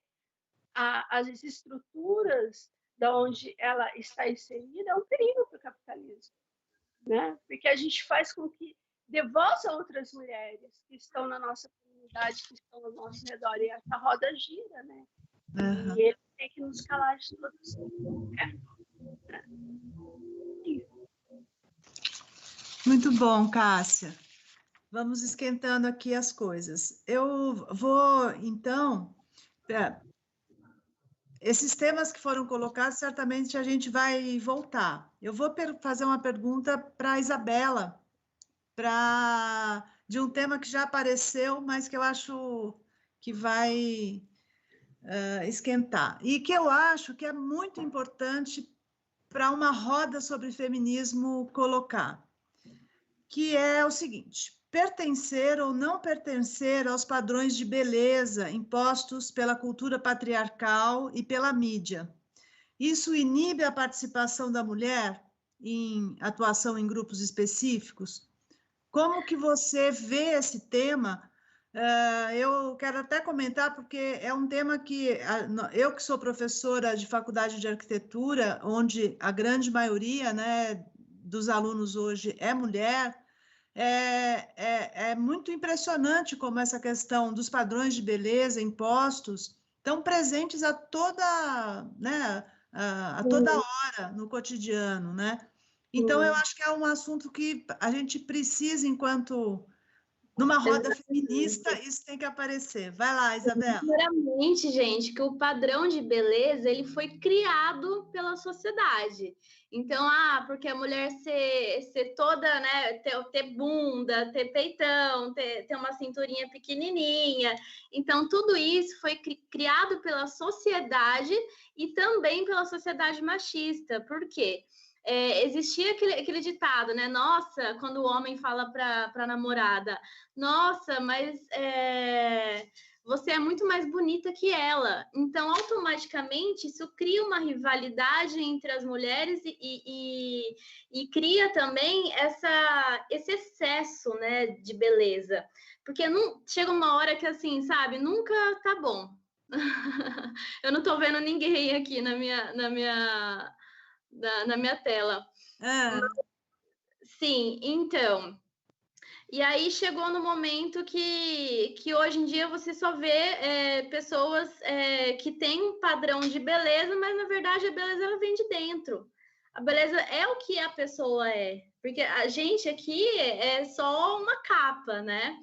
as estruturas de onde ela está inserida, é um perigo para o capitalismo, né? Porque a gente faz com que dê voz a outras mulheres que estão na nossa comunidade, que estão ao nosso redor, e essa roda gira, né? Uhum. E ele tem que nos calar de todos. Muito bom, Cássia. Vamos esquentando aqui as coisas. Eu vou, então, esses temas que foram colocados, certamente a gente vai voltar. Eu vou fazer uma pergunta para a Isabela, de um tema que já apareceu, mas que eu acho que vai esquentar. E que eu acho que é muito importante para uma roda sobre feminismo colocar, que é o seguinte: pertencer ou não pertencer aos padrões de beleza impostos pela cultura patriarcal e pela mídia. Isso inibe a participação da mulher em atuação em grupos específicos? Como que você vê esse tema Eu quero até comentar, porque é um tema que eu, que sou professora de faculdade de arquitetura, onde a grande maioria, né, dos alunos hoje é mulher, é muito impressionante como essa questão dos padrões de beleza impostos estão presentes a toda, né, a toda hora no cotidiano, né? Então, eu acho que é um assunto que a gente precisa, enquanto numa roda feminista, isso tem que aparecer. Vai lá, Isabela. Primeiramente, gente, que o padrão de beleza ele foi criado pela sociedade. Então, porque a mulher ser toda, né, ter bunda, ter peitão, ter uma cinturinha pequenininha. Então, tudo isso foi criado pela sociedade e também pela sociedade machista. Por quê? Existia aquele ditado, né? Nossa, quando o homem fala para a namorada, nossa, mas você é muito mais bonita que ela. Então, automaticamente, isso cria uma rivalidade entre as mulheres e cria também esse excesso, né, de beleza. Porque chega uma hora que, assim, sabe, nunca tá bom. Eu não tô vendo ninguém aqui na minha tela. Sim, então. E aí chegou no momento que hoje em dia você só vê pessoas que têm um padrão de beleza, mas na verdade a beleza ela vem de dentro. A beleza é o que a pessoa é, porque a gente aqui é só uma capa, né?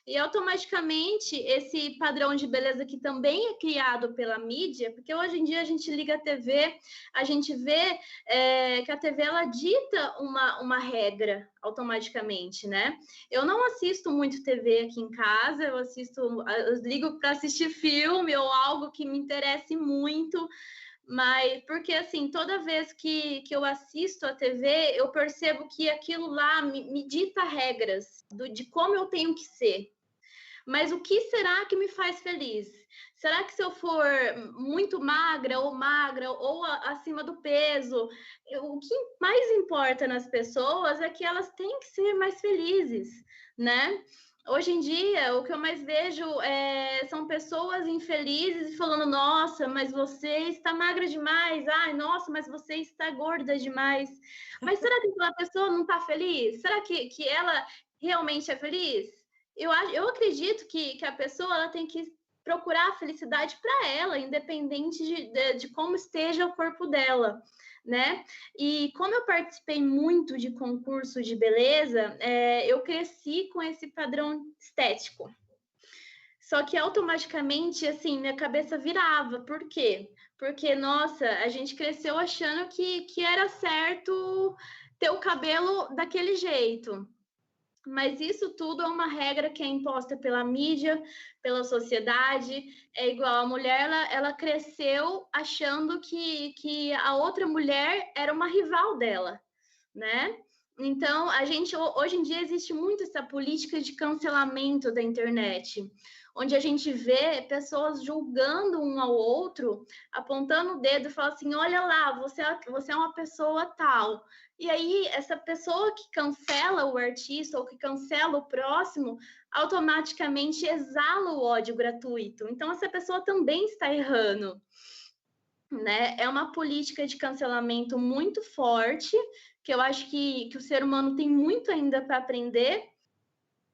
E automaticamente esse padrão de beleza que também é criado pela mídia, porque hoje em dia a gente liga a TV, a gente vê que a TV ela dita uma regra automaticamente, né? Eu não assisto muito TV aqui em casa, eu ligo para assistir filme ou algo que me interesse muito, mas porque assim, toda vez que eu assisto a TV, eu percebo que aquilo lá me dita regras de como eu tenho que ser. Mas o que será que me faz feliz? Será que se eu for muito magra ou acima do peso, o que mais importa nas pessoas é que elas têm que ser mais felizes, né? Hoje em dia, o que eu mais vejo são pessoas infelizes falando, nossa, mas você está magra demais, ai, nossa, mas você está gorda demais. Mas será que aquela pessoa não está feliz? Será que ela realmente é feliz? Eu acredito que a pessoa ela tem que procurar a felicidade para ela, independente de como esteja o corpo dela, né? E como eu participei muito de concurso de beleza, eu cresci com esse padrão estético. Só que automaticamente, assim, minha cabeça virava. Por quê? Porque, nossa, a gente cresceu achando que era certo ter o cabelo daquele jeito. Mas isso tudo é uma regra que é imposta pela mídia, pela sociedade. É igual a mulher, ela cresceu achando que a outra mulher era uma rival dela, né? Então, hoje em dia existe muito essa política de cancelamento da internet, onde a gente vê pessoas julgando um ao outro, apontando o dedo e falando assim, olha lá, você é uma pessoa tal. E aí, essa pessoa que cancela o artista ou que cancela o próximo, automaticamente exala o ódio gratuito. Então, essa pessoa também está errando, né? É uma política de cancelamento muito forte, que eu acho que o ser humano tem muito ainda para aprender,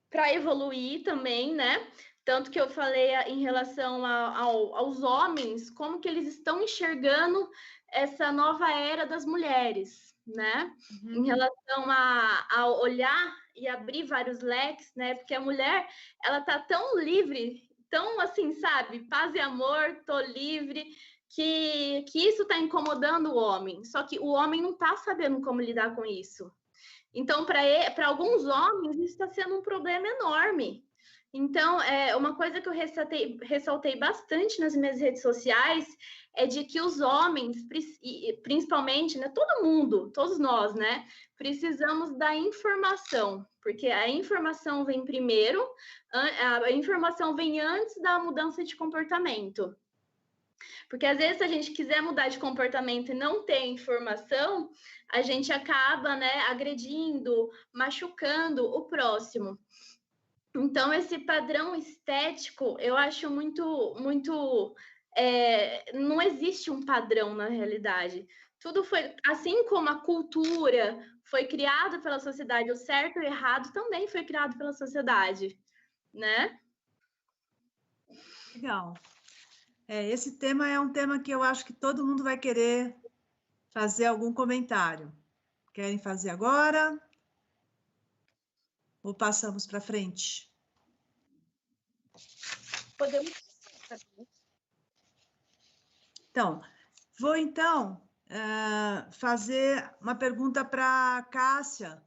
para evoluir também, né? Tanto que eu falei em relação aos homens, como que eles estão enxergando essa nova era das mulheres, né? Em relação a olhar e abrir vários leques, né? Porque a mulher, ela tá tão livre, tão assim, sabe? Paz e amor, tô livre, que isso tá incomodando o homem. Só que o homem não tá sabendo como lidar com isso. Então, para alguns homens, isso está sendo um problema enorme. Então, uma coisa que eu ressaltei bastante nas minhas redes sociais é de que os homens, principalmente, né, todo mundo, todos nós, né, precisamos da informação, porque a informação vem primeiro, a informação vem antes da mudança de comportamento. Porque às vezes, se a gente quiser mudar de comportamento e não ter informação, a gente acaba, né, agredindo, machucando o próximo. Então, esse padrão estético, eu acho muito, não existe um padrão na realidade. Tudo foi, assim como a cultura foi criada pela sociedade, o certo e o errado também foi criado pela sociedade, né? Legal. Esse tema é um tema que eu acho que todo mundo vai querer fazer algum comentário. Querem fazer agora? Ou passamos para frente? Podemos. Então, vou fazer uma pergunta para a Cássia.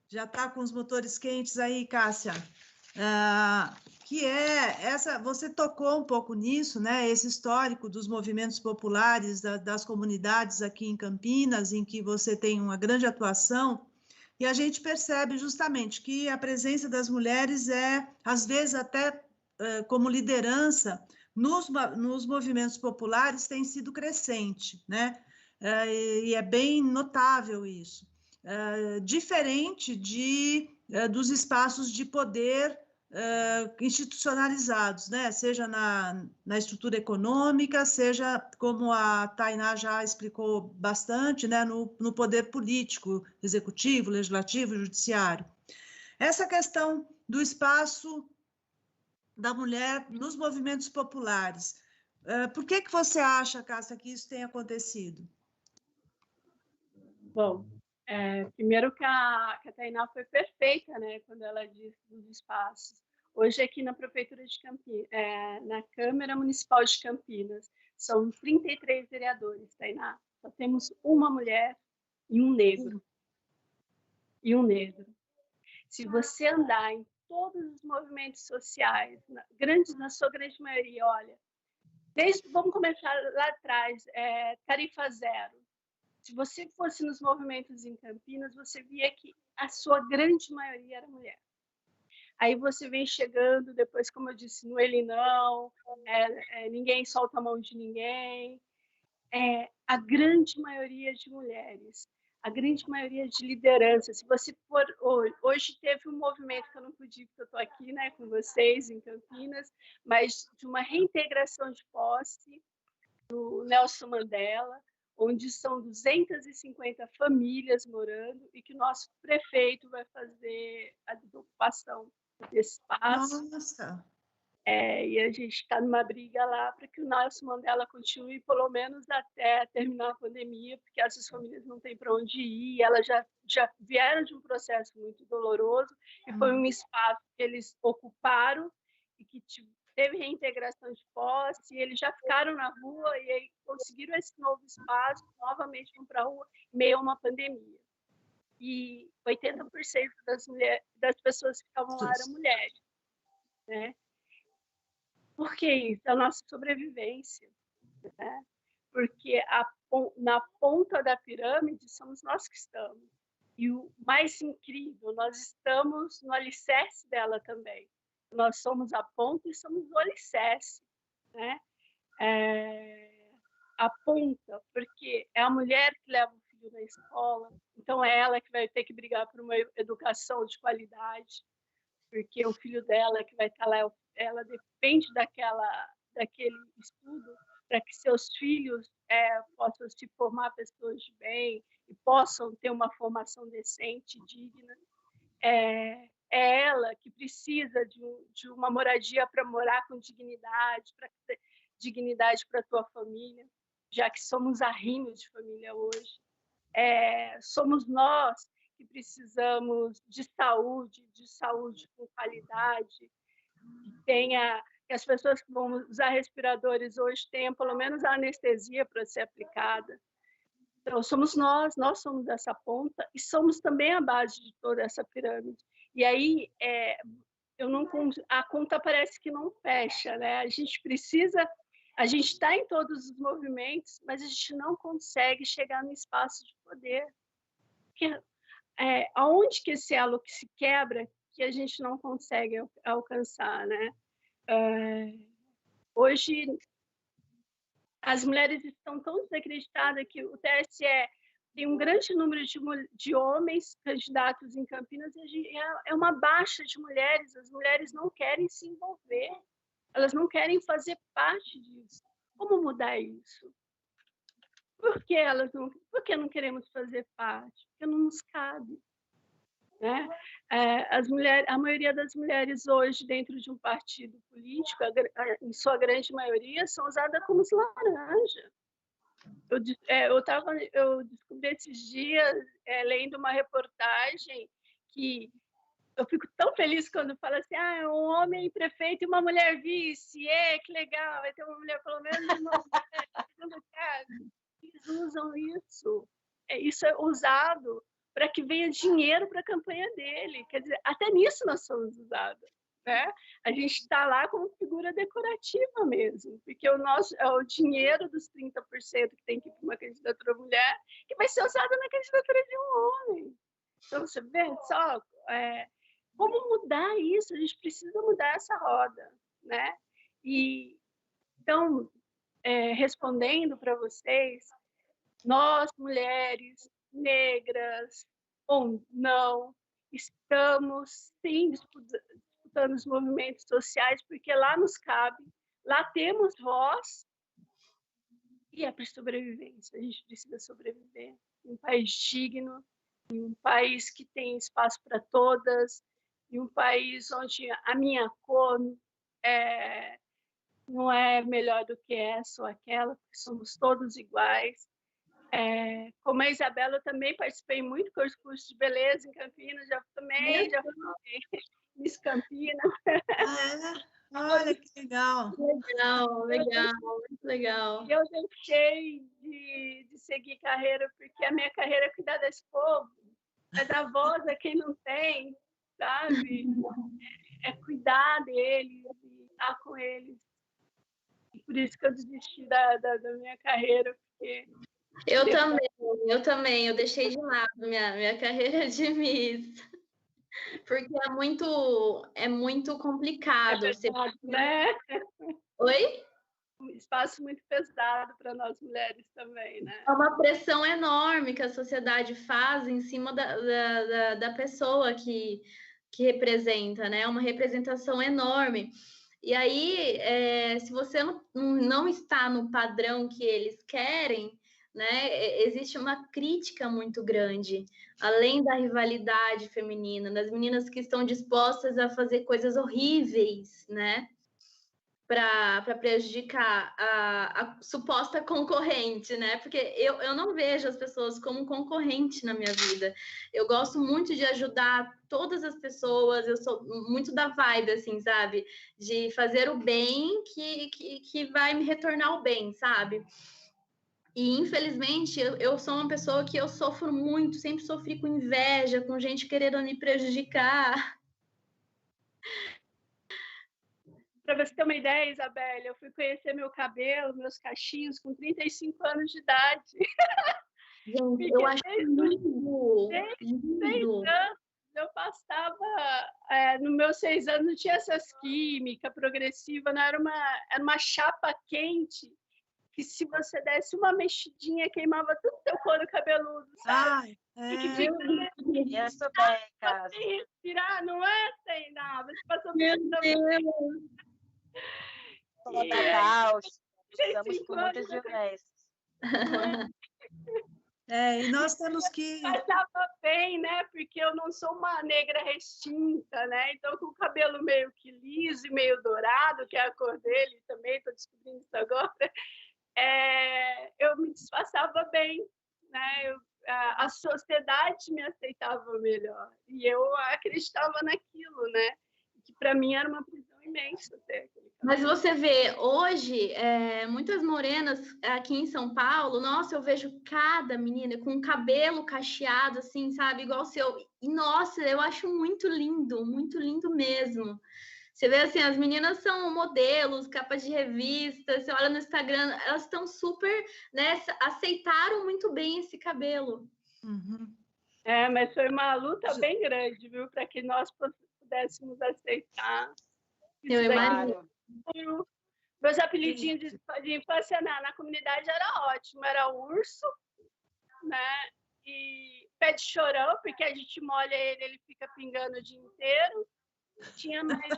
Já está com os motores quentes aí, Cássia. Que é essa, você tocou um pouco nisso, né? Esse histórico dos movimentos populares, das comunidades aqui em Campinas, em que você tem uma grande atuação, e a gente percebe justamente que a presença das mulheres às vezes, até como liderança, nos movimentos populares tem sido crescente, né? E é bem notável isso. Diferente dos espaços de poder institucionalizados, né? Seja na estrutura econômica, seja, como a Tainá já explicou bastante, né? No poder político, executivo, legislativo, judiciário. Essa questão do espaço da mulher nos movimentos populares, por que você acha, Cássia, que isso tem acontecido? Bom, primeiro que a Tainá foi perfeita, né, quando ela disse dos espaços. Hoje aqui na Prefeitura de Campinas, na Câmara Municipal de Campinas, são 33 vereadores, Tainá. Só temos uma mulher e um negro. Se você andar em todos os movimentos sociais, na sua grande maioria, olha, vamos começar lá atrás, tarifa zero. Se você fosse nos movimentos em Campinas, você via que a sua grande maioria era mulher. Aí você vem chegando, depois, como eu disse, no Ele Não, ninguém solta a mão de ninguém. A grande maioria de mulheres, a grande maioria de liderança. Se você for hoje teve um movimento que eu não pude, porque eu estou aqui, né, com vocês em Campinas, mas de uma reintegração de posse do Nelson Mandela, onde são 250 famílias morando e que o nosso prefeito vai fazer a desocupação desse espaço. Nossa! E a gente está numa briga lá para que o Nelson Mandela continue, pelo menos até terminar a pandemia, porque essas famílias não têm para onde ir, elas já vieram de um processo muito doloroso, e foi um espaço que eles ocuparam e que teve reintegração de posse, e eles já ficaram na rua e aí conseguiram esse novo espaço, novamente vão para a rua, meio a uma pandemia. E 80% das pessoas que estavam lá eram mulheres, né? Por que isso? A nossa sobrevivência, né? Porque na ponta da pirâmide somos nós que estamos. E o mais incrível, nós estamos no alicerce dela também. Nós somos a ponta e somos o alicerce, né? A ponta, porque é a mulher que leva o filho na escola, então é ela que vai ter que brigar por uma educação de qualidade, porque o filho dela que vai estar lá, ela depende daquele estudo para que seus filhos possam se formar pessoas de bem e possam ter uma formação decente, digna. É ela que precisa de uma moradia para morar com dignidade, para ter dignidade para a tua família, já que somos arrimo de família hoje. Somos nós que precisamos de saúde com qualidade, que as pessoas que vão usar respiradores hoje tenham pelo menos a anestesia para ser aplicada. Então, somos nós somos essa ponta e somos também a base de toda essa pirâmide. E aí, a conta parece que não fecha, né? A gente está em todos os movimentos, mas a gente não consegue chegar no espaço de poder. Porque aonde que esse elo que se quebra que a gente não consegue alcançar, né? Hoje as mulheres estão tão desacreditadas que o TSE tem um grande número de homens candidatos em Campinas e é uma baixa de mulheres. As mulheres não querem se envolver, elas não querem fazer parte disso. Como mudar isso? Por que não queremos fazer parte? Porque não nos cabe. Né? A maioria das mulheres hoje dentro de um partido político, em sua grande maioria, são usadas como laranja. Eu descobri esses dias, lendo uma reportagem, que eu fico tão feliz quando fala assim, um homem prefeito e uma mulher vice, que legal, vai ter uma mulher pelo menos uma mulher no cargo. Eles usam isso. Isso é usado para que venha dinheiro para a campanha dele. Quer dizer, até nisso nós somos usados. Né? A gente está lá como figura decorativa mesmo, porque o dinheiro dos 30% que tem que ir para uma candidatura mulher, que vai ser usado na candidatura de um homem. Então, você vê só como mudar isso? A gente precisa mudar essa roda. Né? E, então, respondendo para vocês, nós, mulheres negras ou não, estamos, sim, disputando os movimentos sociais, porque lá nos cabe, lá temos voz, e é para sobrevivência. A gente precisa sobreviver em um país digno, em um país que tem espaço para todas, em um país onde a minha cor não é melhor do que essa ou aquela, porque somos todos iguais. Como a Isabela, eu também participei muito com os cursos de beleza em Campinas, já fui Miss Campinas. Olha que legal. Legal, muito legal. Eu deixei de seguir carreira, porque a minha carreira é cuidar desse povo, é dar voz a quem não tem, sabe? É cuidar deles, estar com eles. E por isso que eu desisti da minha carreira, porque... Eu também, eu deixei de lado minha carreira de Miss, porque é muito complicado. Pesado, né? Oi? Um espaço muito pesado para nós mulheres também, né? É uma pressão enorme que a sociedade faz em cima da pessoa que representa, né? Uma representação enorme. E aí, se você não está no padrão que eles querem, né, existe uma crítica muito grande, além da rivalidade feminina, das meninas que estão dispostas a fazer coisas horríveis, né, para prejudicar a suposta concorrente, né? Porque eu não vejo as pessoas como concorrente na minha vida. Eu gosto muito de ajudar todas as pessoas, eu sou muito da vibe, assim, sabe? De fazer o bem que vai me retornar o bem, sabe? E, infelizmente, eu sou uma pessoa que eu sofro muito, sempre sofri com inveja, com gente querendo me prejudicar. Para você ter uma ideia, Isabelle, eu fui conhecer meu cabelo, meus cachinhos, com 35 anos de idade. Gente, eu acho lindo. Desde 6 anos, eu passava... nos meus 6 anos não tinha essas químicas progressivas, não, era uma chapa quente, que se você desse uma mexidinha, queimava todo o teu couro cabeludo, sabe? Isso bem, cara. Sem respirar, não é sem nada. Você passou Meu Deus! Estamos com muitas violências. E nós temos que... Passava bem, né? Porque eu não sou uma negra retinta, né? Então, com o cabelo meio que liso e meio dourado, que é a cor dele também, estou descobrindo isso agora, eu me disfarçava bem, né? A sociedade me aceitava melhor. E eu acreditava naquilo, né? Que para mim era uma prisão imensa até. Mas você vê, hoje, muitas morenas aqui em São Paulo, nossa, eu vejo cada menina com cabelo cacheado, assim, sabe? Igual o seu. E, nossa, eu acho muito lindo mesmo. Você vê, assim, as meninas são modelos, capas de revista, você olha no Instagram, elas estão super, né, aceitaram muito bem esse cabelo. Uhum. Mas foi uma luta bem grande, viu? Para que nós pudéssemos aceitar. Eu imagino. Meus apelidinhos de infância na comunidade era ótimo, era urso, né? e pé de chorão, porque a gente molha ele, ele fica pingando o dia inteiro. Tinha mais...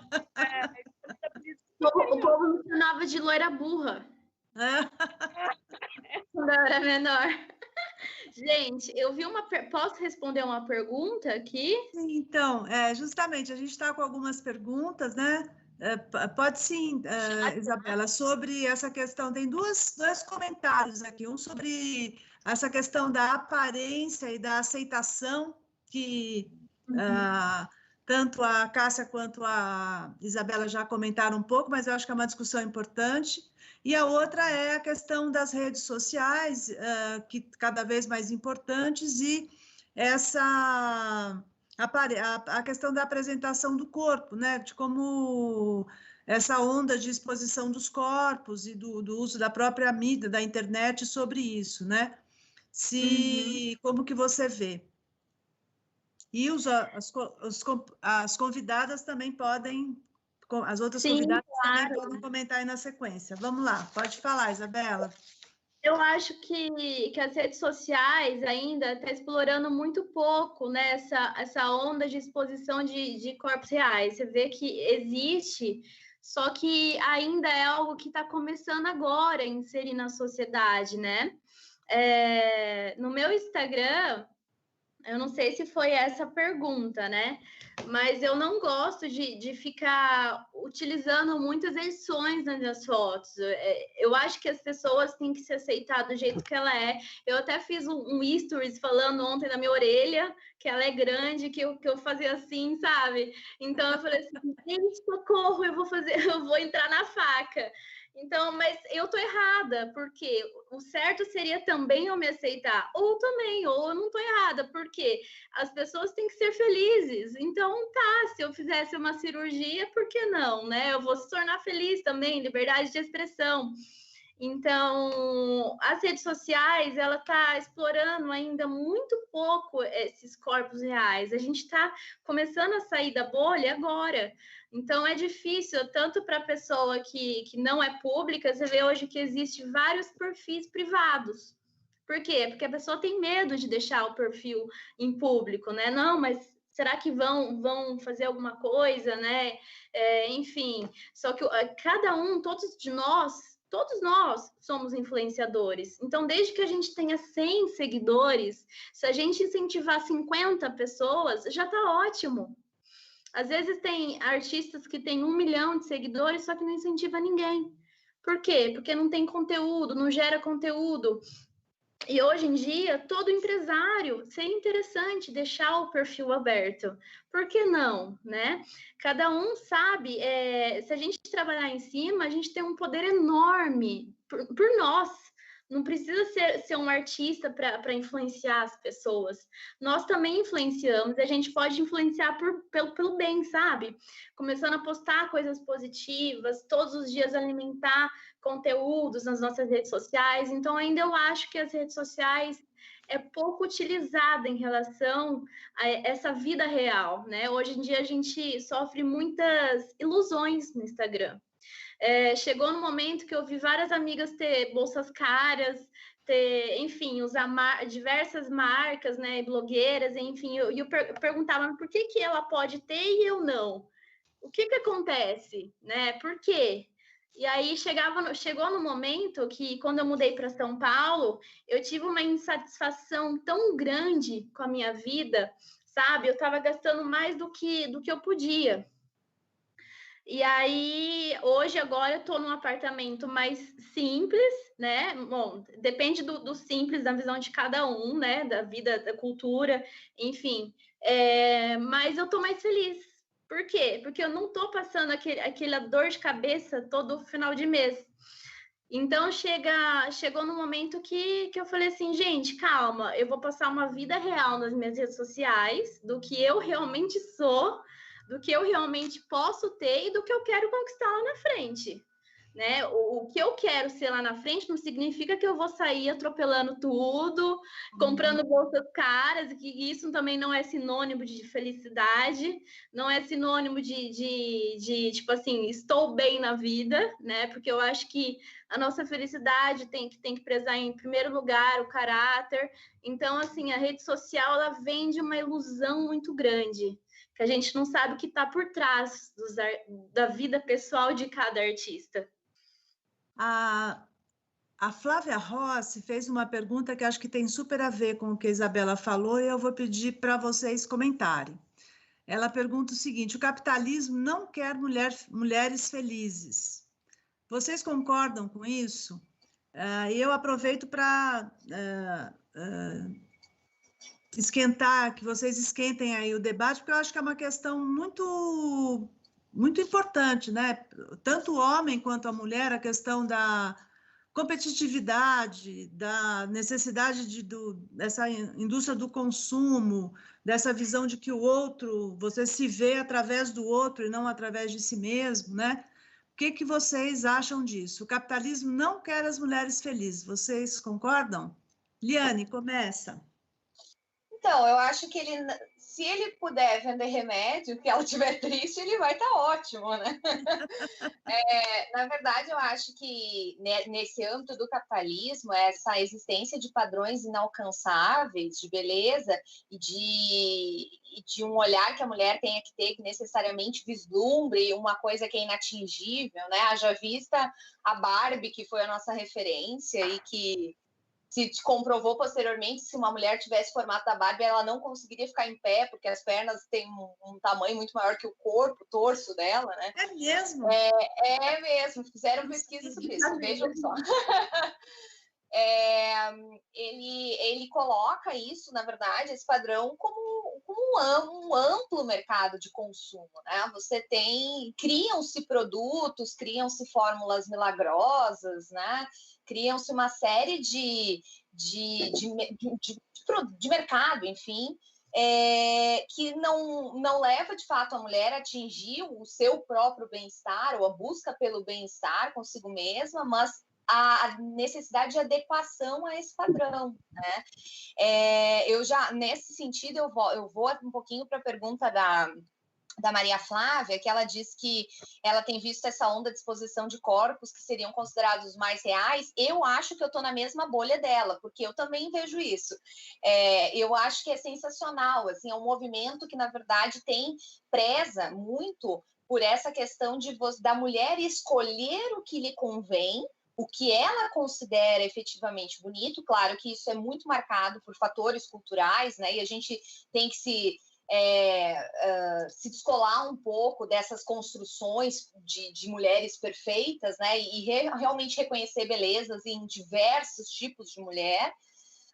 O povo me chamava de loira burra. Quando eu era menor. Gente, eu vi Posso responder uma pergunta aqui? Então, justamente, a gente está com algumas perguntas, né? Pode sim, Isabela, sobre essa questão. Tem dois comentários aqui. Um sobre essa questão da aparência e da aceitação, que tanto a Cássia quanto a Isabela já comentaram um pouco, mas eu acho que é uma discussão importante. E a outra é a questão das redes sociais, que cada vez mais importantes, e a questão da apresentação do corpo, né? De como essa onda de exposição dos corpos e do uso da própria mídia, da internet sobre isso, né? Como que você vê? E as convidadas também podem, as outras convidadas também podem comentar aí na sequência. Vamos lá, pode falar, Isabela. Eu acho que as redes sociais ainda estão explorando muito pouco, né, essa onda de exposição de corpos reais. Você vê que existe, só que ainda é algo que está começando agora a inserir na sociedade, né? No meu Instagram, eu não sei se foi essa pergunta, né? Mas eu não gosto de ficar utilizando muitas edições nas minhas fotos. Eu acho que as pessoas têm que se aceitar do jeito que ela é. Eu até fiz um stories falando ontem na minha orelha, que ela é grande, que eu fazia assim, sabe? Então eu falei assim, gente, socorro, eu vou entrar na faca. Então, mas eu tô errada, porque o certo seria também eu me aceitar, ou eu não tô errada, porque as pessoas têm que ser felizes. Então, se eu fizesse uma cirurgia, por que não, né? Eu vou se tornar feliz também, liberdade de expressão. Então, as redes sociais, ela está explorando ainda muito pouco esses corpos reais. A gente está começando a sair da bolha agora. Então, é difícil, tanto para a pessoa que não é pública, você vê hoje que existe vários perfis privados. Por quê? Porque a pessoa tem medo de deixar o perfil em público, né? Não, mas será que vão fazer alguma coisa, né? Enfim, só que todos nós somos influenciadores. Então, desde que a gente tenha 100 seguidores, se a gente incentivar 50 pessoas, já está ótimo. Às vezes tem artistas que têm 1 milhão de seguidores, só que não incentiva ninguém. Por quê? Porque não tem conteúdo, não gera conteúdo. E hoje em dia, todo empresário, seria interessante deixar o perfil aberto. Por que não, né? Cada um sabe, se a gente trabalhar em cima, a gente tem um poder enorme por nós. Não precisa ser um artista para influenciar as pessoas. Nós também influenciamos, e a gente pode influenciar pelo bem, sabe? Começando a postar coisas positivas, todos os dias alimentar conteúdos nas nossas redes sociais. Então, ainda eu acho que as redes sociais é pouco utilizada em relação a essa vida real, né? Hoje em dia a gente sofre muitas ilusões no Instagram. Chegou no momento que eu vi várias amigas ter bolsas caras, enfim, usar diversas marcas, né, blogueiras, enfim, eu perguntava por que ela pode ter e eu não? O que acontece, né? Por quê? E aí chegou no momento que, quando eu mudei para São Paulo, eu tive uma insatisfação tão grande com a minha vida, sabe? Eu estava gastando mais do que eu podia. E aí, agora eu estou num apartamento mais simples, né? Bom, depende do simples, da visão de cada um, né? Da vida, da cultura, enfim. Mas eu estou mais feliz. Por quê? Porque eu não estou passando aquela dor de cabeça todo final de mês. Então, chegou no momento que eu falei assim, gente, calma, eu vou passar uma vida real nas minhas redes sociais, do que eu realmente sou, do que eu realmente posso ter e do que eu quero conquistar lá na frente, né? O que eu quero ser lá na frente não significa que eu vou sair atropelando tudo, comprando bolsas caras, e que isso também não é sinônimo de felicidade, não é sinônimo de tipo assim, estou bem na vida, né? Porque eu acho que a nossa felicidade tem que prezar em primeiro lugar o caráter. Então, assim, a rede social, ela vende uma ilusão muito grande, que a gente não sabe o que está por trás da vida pessoal de cada artista. A Flávia Rossi fez uma pergunta que acho que tem super a ver com o que a Isabela falou, e eu vou pedir para vocês comentarem. Ela pergunta o seguinte: o capitalismo não quer mulheres felizes. Vocês concordam com isso? E eu aproveito para esquentar, que vocês esquentem aí o debate, porque eu acho que é uma questão muito, muito importante, né? Tanto o homem quanto a mulher, a questão da competitividade, da necessidade dessa indústria do consumo, dessa visão de que o outro, você se vê através do outro e não através de si mesmo, né? O que vocês acham disso? O capitalismo não quer as mulheres felizes. Vocês concordam? Liane, começa. Então, eu acho que se ele puder vender remédio, que ela estiver triste, ele vai estar ótimo, né? Na verdade, eu acho que nesse âmbito do capitalismo, essa existência de padrões inalcançáveis de beleza e de um olhar que a mulher tenha que ter, que necessariamente vislumbre uma coisa que é inatingível, né? Haja vista a Barbie, que foi a nossa referência e que se comprovou posteriormente, se uma mulher tivesse o formato da Barbie, ela não conseguiria ficar em pé, porque as pernas têm um tamanho muito maior que o corpo, o torso dela, né? É mesmo? É mesmo, fizeram pesquisa sobre isso, vejam só. Ele coloca isso, na verdade, esse padrão como um amplo mercado de consumo, né? Você criam-se produtos, criam-se fórmulas milagrosas, né? Criam-se uma série de mercado, enfim, que não leva, de fato, a mulher a atingir o seu próprio bem-estar ou a busca pelo bem-estar consigo mesma, mas a necessidade de adequação a esse padrão, né? Nesse sentido, eu vou um pouquinho para a pergunta da Maria Flávia, que ela diz que ela tem visto essa onda de exposição de corpos que seriam considerados mais reais. Eu acho que eu estou na mesma bolha dela, porque eu também vejo isso. Eu acho que é sensacional, assim, é um movimento que, na verdade, preza muito por essa questão da mulher escolher o que lhe convém, o que ela considera efetivamente bonito. Claro que isso é muito marcado por fatores culturais, né? E a gente tem que se descolar um pouco dessas construções de mulheres perfeitas, né? E realmente reconhecer belezas em diversos tipos de mulher,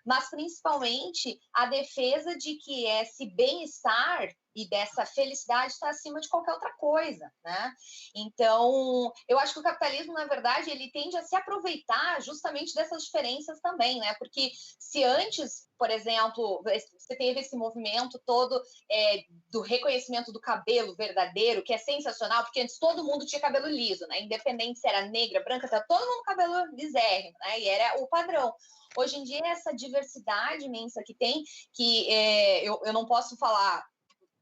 mas principalmente a defesa de que esse bem-estar e dessa felicidade está acima de qualquer outra coisa, né? Então, eu acho que o capitalismo, na verdade, ele tende a se aproveitar justamente dessas diferenças também, né? Porque se antes, por exemplo, você teve esse movimento todo do reconhecimento do cabelo verdadeiro, que é sensacional, porque antes todo mundo tinha cabelo liso, né? Independente se era negra, branca, todo mundo com cabelo lisérrimo, né? E era o padrão. Hoje em dia, essa diversidade imensa que tem, que eu não posso falar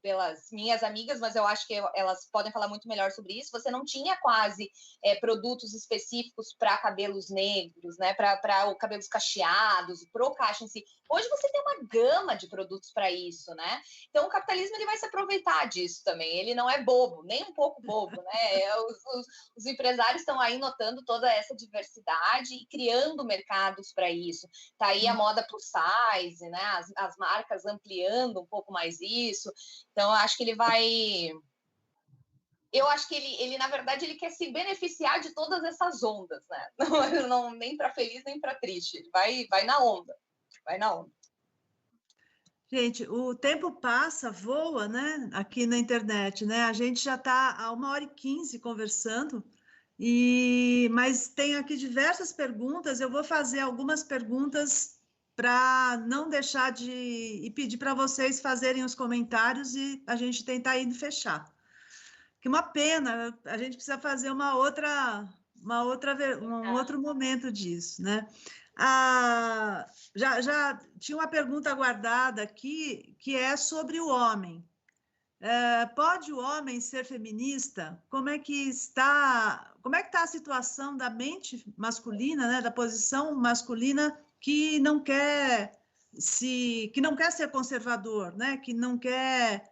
pelas minhas amigas, mas eu acho que elas podem falar muito melhor sobre isso. Você não tinha quase produtos específicos para cabelos negros, né? Para cabelos cacheados, para o cacho em si. Hoje você tem uma gama de produtos para isso, né? Então o capitalismo ele vai se aproveitar disso também. Ele não é bobo, nem um pouco bobo, né? Os empresários estão aí notando toda essa diversidade e criando mercados para isso. Tá aí a moda plus size, né? As marcas ampliando um pouco mais isso. Então, eu acho que ele vai... Eu acho que ele, na verdade, ele quer se beneficiar de todas essas ondas, né? Não, nem para feliz, nem para triste. Ele vai na onda. Vai na onda. Gente, o tempo passa, voa, né? Aqui na internet, né? A gente já está há 1h15 conversando, mas tem aqui diversas perguntas. Eu vou fazer algumas perguntas para não deixar e pedir para vocês fazerem os comentários e a gente tentar ir fechar. Que uma pena, a gente precisa fazer uma outra um outro momento disso, né? Já tinha uma pergunta guardada aqui, que é sobre o homem. Pode o homem ser feminista? Como é que está a situação da mente masculina, né, da posição masculina que não quer ser conservador, né, que não quer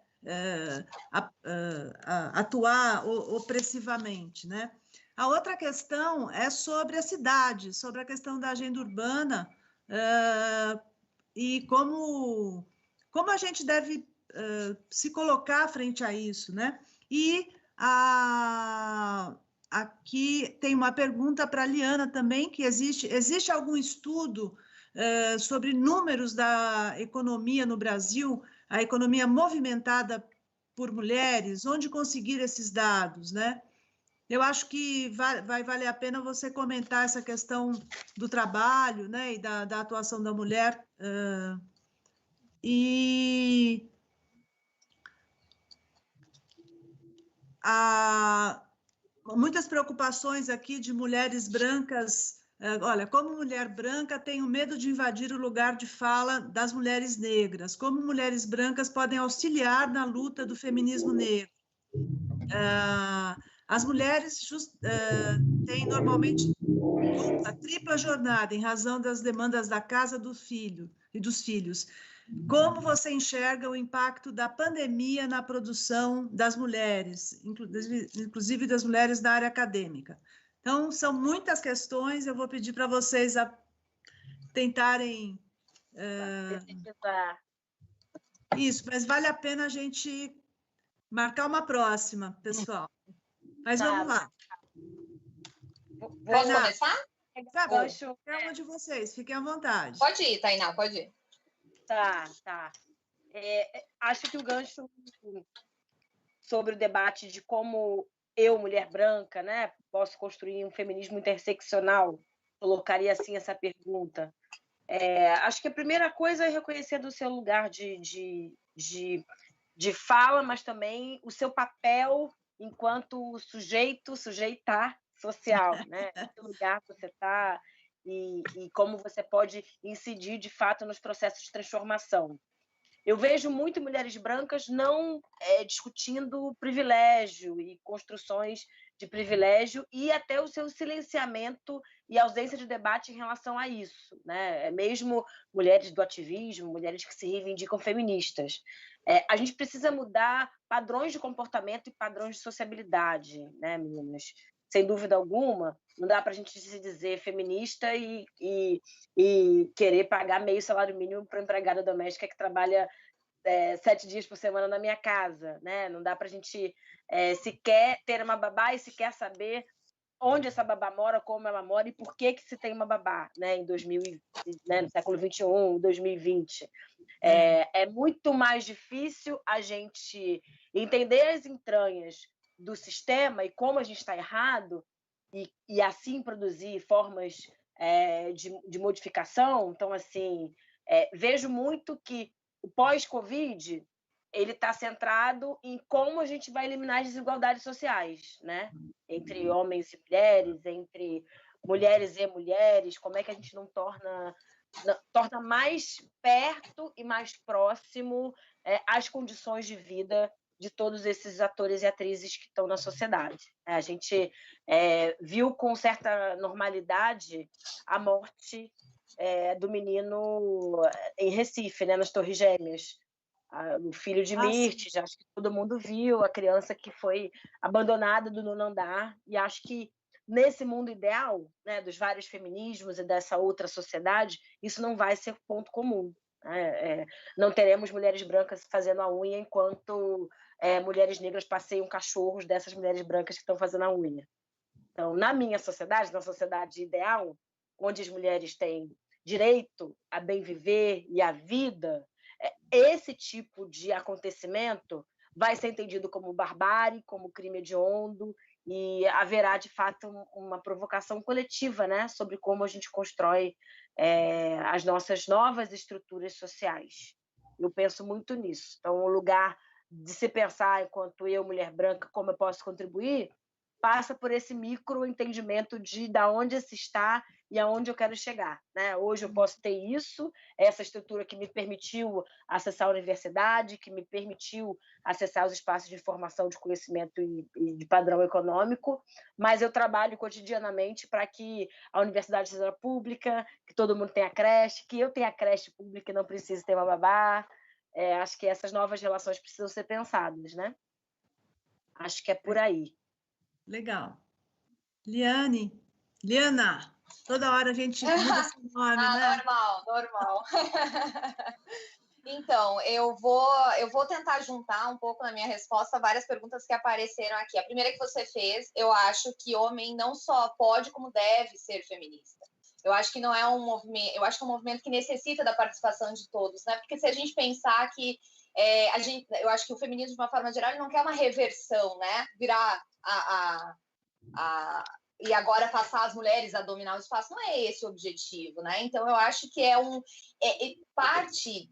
atuar opressivamente, né? A outra questão é sobre a cidade, sobre a questão da agenda urbana e como a gente deve se colocar frente a isso, né? E aqui tem uma pergunta para a Liana também, que existe algum estudo sobre números da economia no Brasil, a economia movimentada por mulheres, onde conseguir esses dados, né? Eu acho que vai valer a pena você comentar essa questão do trabalho, né, e da atuação da mulher. E há muitas preocupações aqui de mulheres brancas. Olha, como mulher branca, tenho medo de invadir o lugar de fala das mulheres negras. Como mulheres brancas podem auxiliar na luta do feminismo negro? As mulheres têm normalmente dupla, tripla jornada em razão das demandas da casa do filho e dos filhos. Como você enxerga o impacto da pandemia na produção das mulheres, inclusive das mulheres da área acadêmica? Então, são muitas questões, eu vou pedir para vocês tentarem... Isso, mas vale a pena a gente marcar uma próxima, pessoal. Mas vamos lá. Posso começar? Qualquer uma de vocês, fiquem à vontade. Pode ir, Tainá, pode ir. Tá. Acho que o gancho sobre o debate de como eu, mulher branca, né, posso construir um feminismo interseccional, colocaria assim essa pergunta. Acho que a primeira coisa é reconhecer do seu lugar de fala, mas também o seu papel enquanto sujeitar social, né? Que lugar você está e como você pode incidir, de fato, nos processos de transformação. Eu vejo muito mulheres brancas não discutindo privilégio e construções de privilégio e até o seu silenciamento e ausência de debate em relação a isso, né? Mesmo mulheres do ativismo, mulheres que se reivindicam feministas. A gente precisa mudar padrões de comportamento e padrões de sociabilidade, né, meninas? Sem dúvida alguma, não dá para a gente se dizer feminista e querer pagar meio salário mínimo para empregada doméstica que trabalha 7 dias por semana na minha casa, né? Não dá para a gente sequer ter uma babá e sequer saber onde essa babá mora, como ela mora e por que se tem uma babá, né? Em no século XXI, 2020. É muito mais difícil a gente entender as entranhas do sistema e como a gente está errado e assim produzir formas de modificação. Então, assim, vejo muito que o pós-Covid ele está centrado em como a gente vai eliminar as desigualdades sociais, né? Entre homens e mulheres, entre mulheres e mulheres, como é que a gente não torna mais perto e mais próximo as condições de vida de todos esses atores e atrizes que estão na sociedade. A gente viu com certa normalidade a morte do menino em Recife, né, nas Torres Gêmeas. O filho de Mirtes, acho que todo mundo viu, a criança que foi abandonada do 9º andar, e acho que nesse mundo ideal, né, dos vários feminismos e dessa outra sociedade, isso não vai ser ponto comum. Não teremos mulheres brancas fazendo a unha enquanto mulheres negras passeiam cachorros dessas mulheres brancas que estão fazendo a unha. Então, na minha sociedade, na sociedade ideal, onde as mulheres têm direito a bem viver e a vida, esse tipo de acontecimento vai ser entendido como barbárie, como crime hediondo, e haverá, de fato, uma provocação coletiva, né, sobre como a gente constrói as nossas novas estruturas sociais. Eu penso muito nisso. Então, o lugar de se pensar, enquanto eu, mulher branca, como eu posso contribuir, passa por esse micro entendimento de da onde se está e aonde eu quero chegar, né? Hoje eu posso ter isso, essa estrutura que me permitiu acessar a universidade, que me permitiu acessar os espaços de formação, de conhecimento e de padrão econômico, mas eu trabalho cotidianamente para que a universidade seja pública, que todo mundo tenha creche, que eu tenha creche pública e não precise ter uma babá. Acho que essas novas relações precisam ser pensadas, né? Acho que é por aí. Legal. Liana, toda hora a gente muda seu nome, né? Normal. Então, eu vou tentar juntar um pouco na minha resposta várias perguntas que apareceram aqui. A primeira que você fez, eu acho que homem não só pode, como deve ser feminista. Eu acho que não é um movimento, eu acho que é um movimento que necessita da participação de todos, né? Porque se a gente pensar que eu acho que o feminismo, de uma forma geral, ele não quer uma reversão, né? Virar e agora passar as mulheres a dominar o espaço, não é esse o objetivo, né? Então, eu acho que parte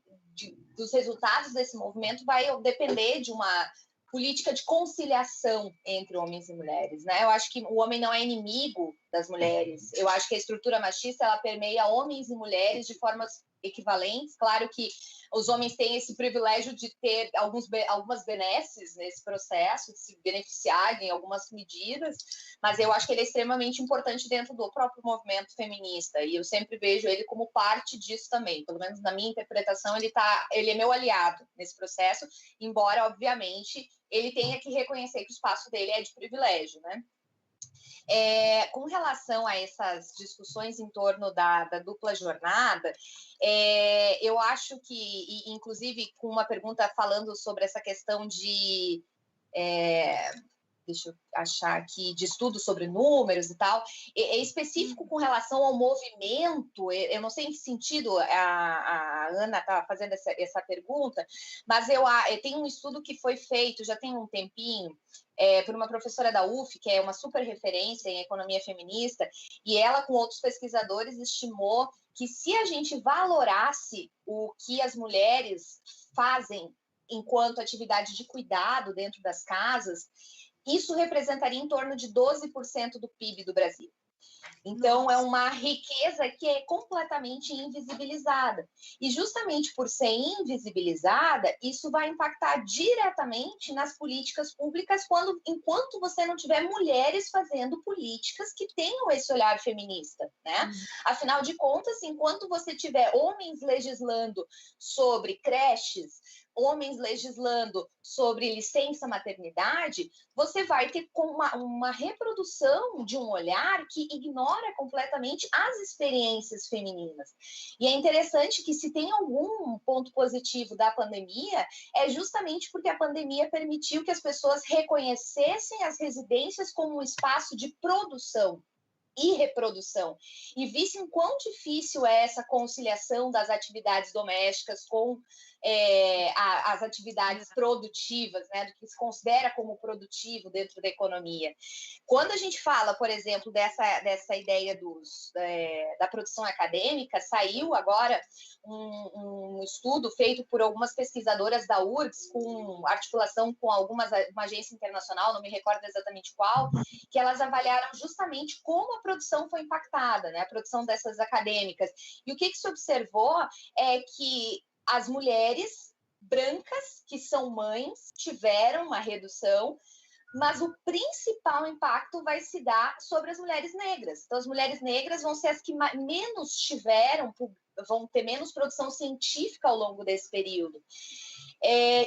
dos resultados desse movimento vai depender de uma política de conciliação entre homens e mulheres, né? Eu acho que o homem não é inimigo das mulheres. Eu acho que a estrutura machista, ela permeia homens e mulheres de formas equivalentes. Claro que os homens têm esse privilégio de ter algumas benesses nesse processo, de se beneficiarem em algumas medidas, mas eu acho que ele é extremamente importante dentro do próprio movimento feminista, e eu sempre vejo ele como parte disso também. Pelo menos na minha interpretação, ele é meu aliado nesse processo, embora, obviamente, ele tenha que reconhecer que o espaço dele é de privilégio, né? Com relação a essas discussões em torno da dupla jornada, eu acho que, inclusive com uma pergunta falando sobre essa questão de... deixa eu achar aqui, de estudo sobre números e tal, é específico com relação ao movimento. Eu não sei em que sentido a Ana está fazendo essa pergunta, mas tem um estudo que foi feito, já tem um tempinho, por uma professora da UF, que é uma super referência em economia feminista, e ela, com outros pesquisadores, estimou que se a gente valorasse o que as mulheres fazem enquanto atividade de cuidado dentro das casas, isso representaria em torno de 12% do PIB do Brasil. Então, nossa, é uma riqueza que é completamente invisibilizada. E justamente por ser invisibilizada, isso vai impactar diretamente nas políticas públicas enquanto você não tiver mulheres fazendo políticas que tenham esse olhar feminista, né? Afinal de contas, enquanto você tiver homens legislando sobre creches, homens legislando sobre licença maternidade, você vai ter uma reprodução de um olhar que ignora completamente as experiências femininas. E é interessante que, se tem algum ponto positivo da pandemia, é justamente porque a pandemia permitiu que as pessoas reconhecessem as residências como um espaço de produção e reprodução, e vissem quão difícil é essa conciliação das atividades domésticas com as atividades produtivas, né, do que se considera como produtivo dentro da economia. Quando a gente fala, por exemplo, dessa ideia da produção acadêmica, saiu agora um estudo feito por algumas pesquisadoras da URGS, com articulação com uma agência internacional, não me recordo exatamente qual, que elas avaliaram justamente como a produção foi impactada, né, a produção dessas acadêmicas. E o que se observou é que as mulheres brancas, que são mães, tiveram uma redução, mas o principal impacto vai se dar sobre as mulheres negras. Então, as mulheres negras vão ser as que menos vão ter menos produção científica ao longo desse período.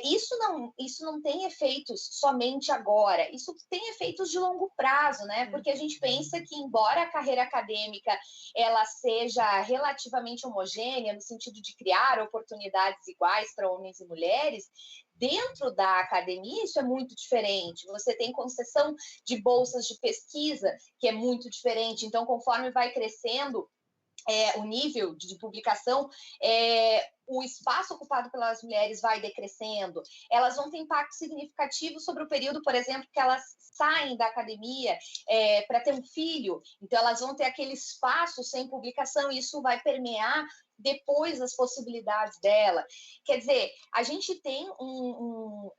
Isso não tem efeitos somente agora, isso tem efeitos de longo prazo, né? Porque a gente pensa que, embora a carreira acadêmica ela seja relativamente homogênea, no sentido de criar oportunidades iguais para homens e mulheres, dentro da academia isso é muito diferente. Você tem concessão de bolsas de pesquisa, que é muito diferente. Então, conforme vai crescendo o nível de publicação, o espaço ocupado pelas mulheres vai decrescendo, elas vão ter impacto significativo sobre o período, por exemplo, que elas saem da academia para ter um filho, então elas vão ter aquele espaço sem publicação, e isso vai permear depois as possibilidades dela. Quer dizer, a gente tem um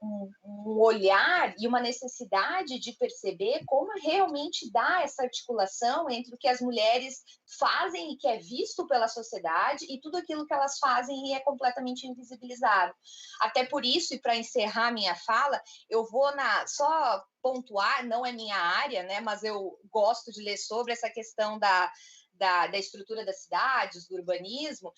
olhar e uma necessidade de perceber como realmente dá essa articulação entre o que as mulheres fazem e que é visto pela sociedade e tudo aquilo que elas fazem e é completamente invisibilizado. Até por isso, e para encerrar minha fala, eu vou só pontuar, não é minha área, né, mas eu gosto de ler sobre essa questão da estrutura das cidades, do urbanismo.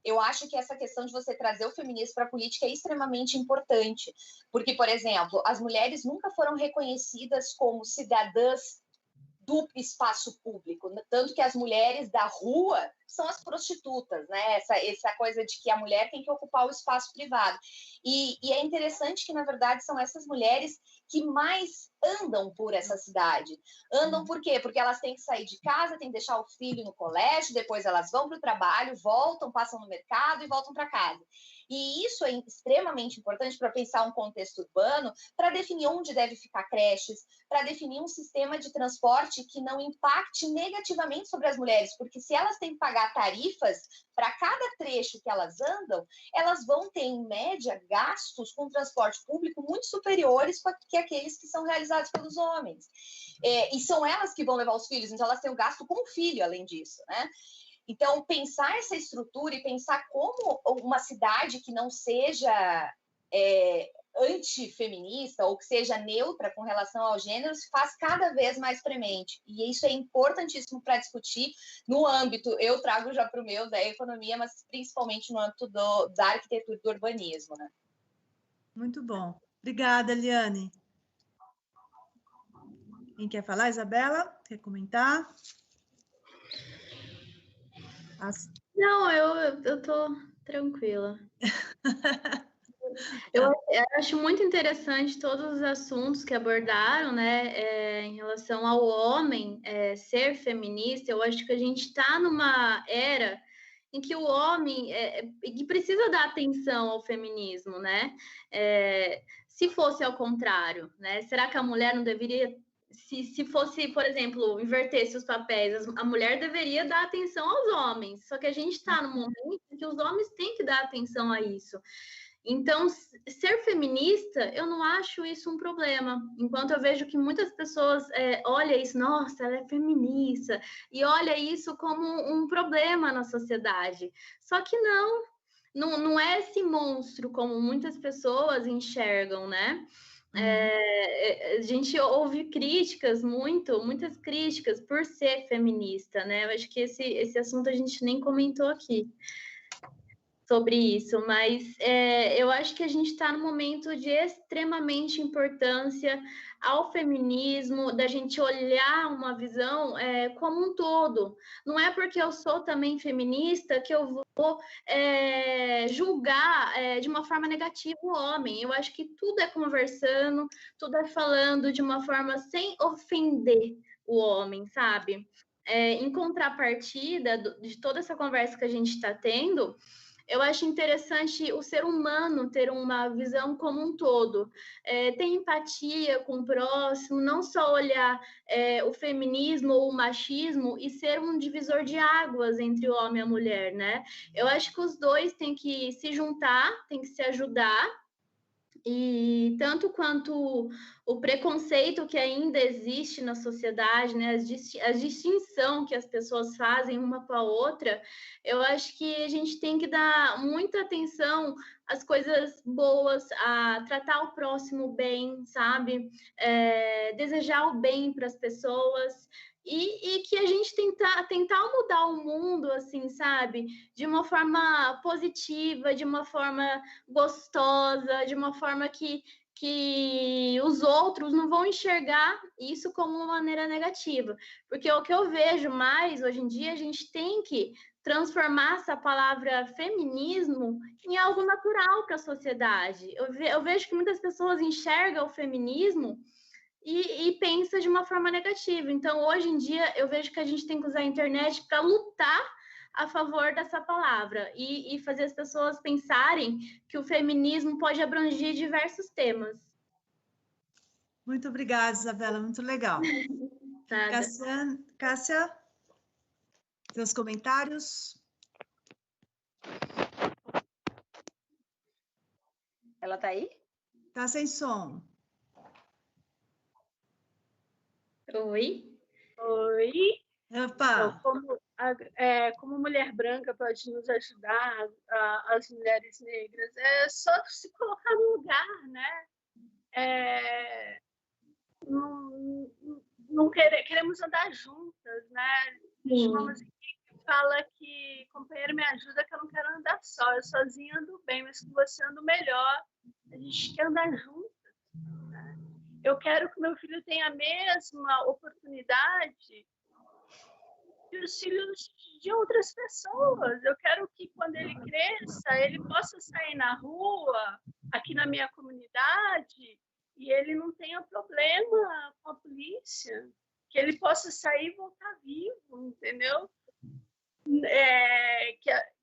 Eu acho que essa questão de você trazer o feminismo para a política é extremamente importante, porque, por exemplo, as mulheres nunca foram reconhecidas como cidadãs do espaço público, tanto que as mulheres da rua são as prostitutas, né? Essa coisa de que a mulher tem que ocupar o espaço privado. E é interessante que, na verdade, são essas mulheres que mais andam por essa cidade. Andam por quê? Porque elas têm que sair de casa, têm que deixar o filho no colégio, depois elas vão para o trabalho, voltam, passam no mercado e voltam para casa. E isso é extremamente importante para pensar um contexto urbano, para definir onde deve ficar creches, para definir um sistema de transporte que não impacte negativamente sobre as mulheres, porque se elas têm que pagar tarifas para cada trecho que elas andam, elas vão ter, em média, gastos com transporte público muito superiores que aqueles que são realizados pelos homens. E são elas que vão levar os filhos, então elas têm um gasto com o filho, além disso, né? Então, pensar essa estrutura e pensar como uma cidade que não seja antifeminista ou que seja neutra com relação ao gênero se faz cada vez mais premente. E isso é importantíssimo para discutir no âmbito, eu trago já para o meu, da economia, mas principalmente no âmbito da arquitetura e do urbanismo, né? Muito bom. Obrigada, Eliane. Quem quer falar? Isabela? Quer comentar? Não, eu tô tranquila. Eu acho muito interessante todos os assuntos que abordaram, né, em relação ao homem ser feminista. Eu acho que a gente está numa era em que o homem que precisa dar atenção ao feminismo, né? Se fosse ao contrário, né? Será que a mulher não deveria... Se fosse, por exemplo, invertesse os papéis, a mulher deveria dar atenção aos homens. Só que a gente está num momento em que os homens têm que dar atenção a isso. Então, ser feminista, eu não acho isso um problema. Enquanto eu vejo que muitas pessoas olham isso, nossa, ela é feminista, e olha isso como um problema na sociedade. Só que não é esse monstro como muitas pessoas enxergam, né? A gente ouve críticas, muitas críticas por ser feminista, né? Eu acho que esse assunto a gente nem comentou aqui sobre isso, mas eu acho que a gente está num momento de extremamente importância ao feminismo, da gente olhar uma visão como um todo. Não é porque eu sou também feminista que eu vou julgar de uma forma negativa o homem. Eu acho que tudo é conversando, tudo é falando de uma forma sem ofender o homem, sabe? Em contrapartida de toda essa conversa que a gente está tendo, eu acho interessante o ser humano ter uma visão como um todo, ter empatia com o próximo, não só olhar o feminismo ou o machismo e ser um divisor de águas entre o homem e a mulher, né? Eu acho que os dois têm que se juntar, têm que se ajudar, e tanto quanto o preconceito que ainda existe na sociedade, né, a distinção que as pessoas fazem uma com a outra, eu acho que a gente tem que dar muita atenção às coisas boas, a tratar o próximo bem, sabe? Desejar o bem para as pessoas. E que a gente tentar mudar o mundo, assim, sabe? De uma forma positiva, de uma forma gostosa, de uma forma que os outros não vão enxergar isso como uma maneira negativa. Porque o que eu vejo mais hoje em dia, a gente tem que transformar essa palavra feminismo em algo natural para a sociedade. Eu vejo que muitas pessoas enxergam o feminismo e pensa de uma forma negativa. Então, hoje em dia, eu vejo que a gente tem que usar a internet para lutar a favor dessa palavra e fazer as pessoas pensarem que o feminismo pode abranger diversos temas. Muito obrigada, Isabela, muito legal. Nada. Cássia, seus comentários? Ela está aí? Está sem som. Oi. Oi. Opa! Então, como mulher branca pode nos ajudar, as mulheres negras, é só se colocar no lugar, né? Não queremos andar juntas, né? Chamamos que fala que companheiro me ajuda que eu não quero andar só, eu sozinha ando bem, mas com você ando melhor. A gente quer andar juntas, né? Eu quero que meu filho tenha a mesma oportunidade que os filhos de outras pessoas. Eu quero que quando ele cresça, ele possa sair na rua, aqui na minha comunidade, e ele não tenha problema com a polícia, que ele possa sair e voltar vivo, entendeu?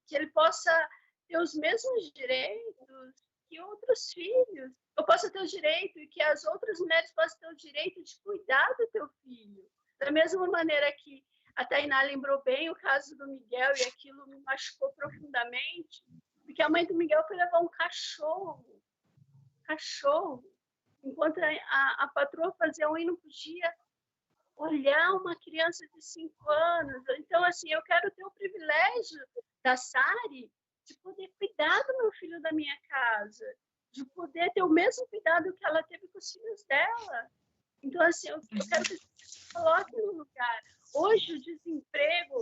Que ele possa ter os mesmos direitos que outros filhos. Eu possa ter o direito e que as outras mulheres possam ter o direito de cuidar do teu filho. Da mesma maneira que a Tainá lembrou bem o caso do Miguel e aquilo me machucou profundamente, porque a mãe do Miguel foi levar um cachorro, enquanto a patroa fazia unha e não podia olhar uma criança de 5 anos. Então, assim, eu quero ter o privilégio da Sari de poder cuidar do meu filho da minha casa, de poder ter o mesmo cuidado que ela teve com os filhos dela. Então, assim, eu quero que se coloque no lugar. Hoje, o desemprego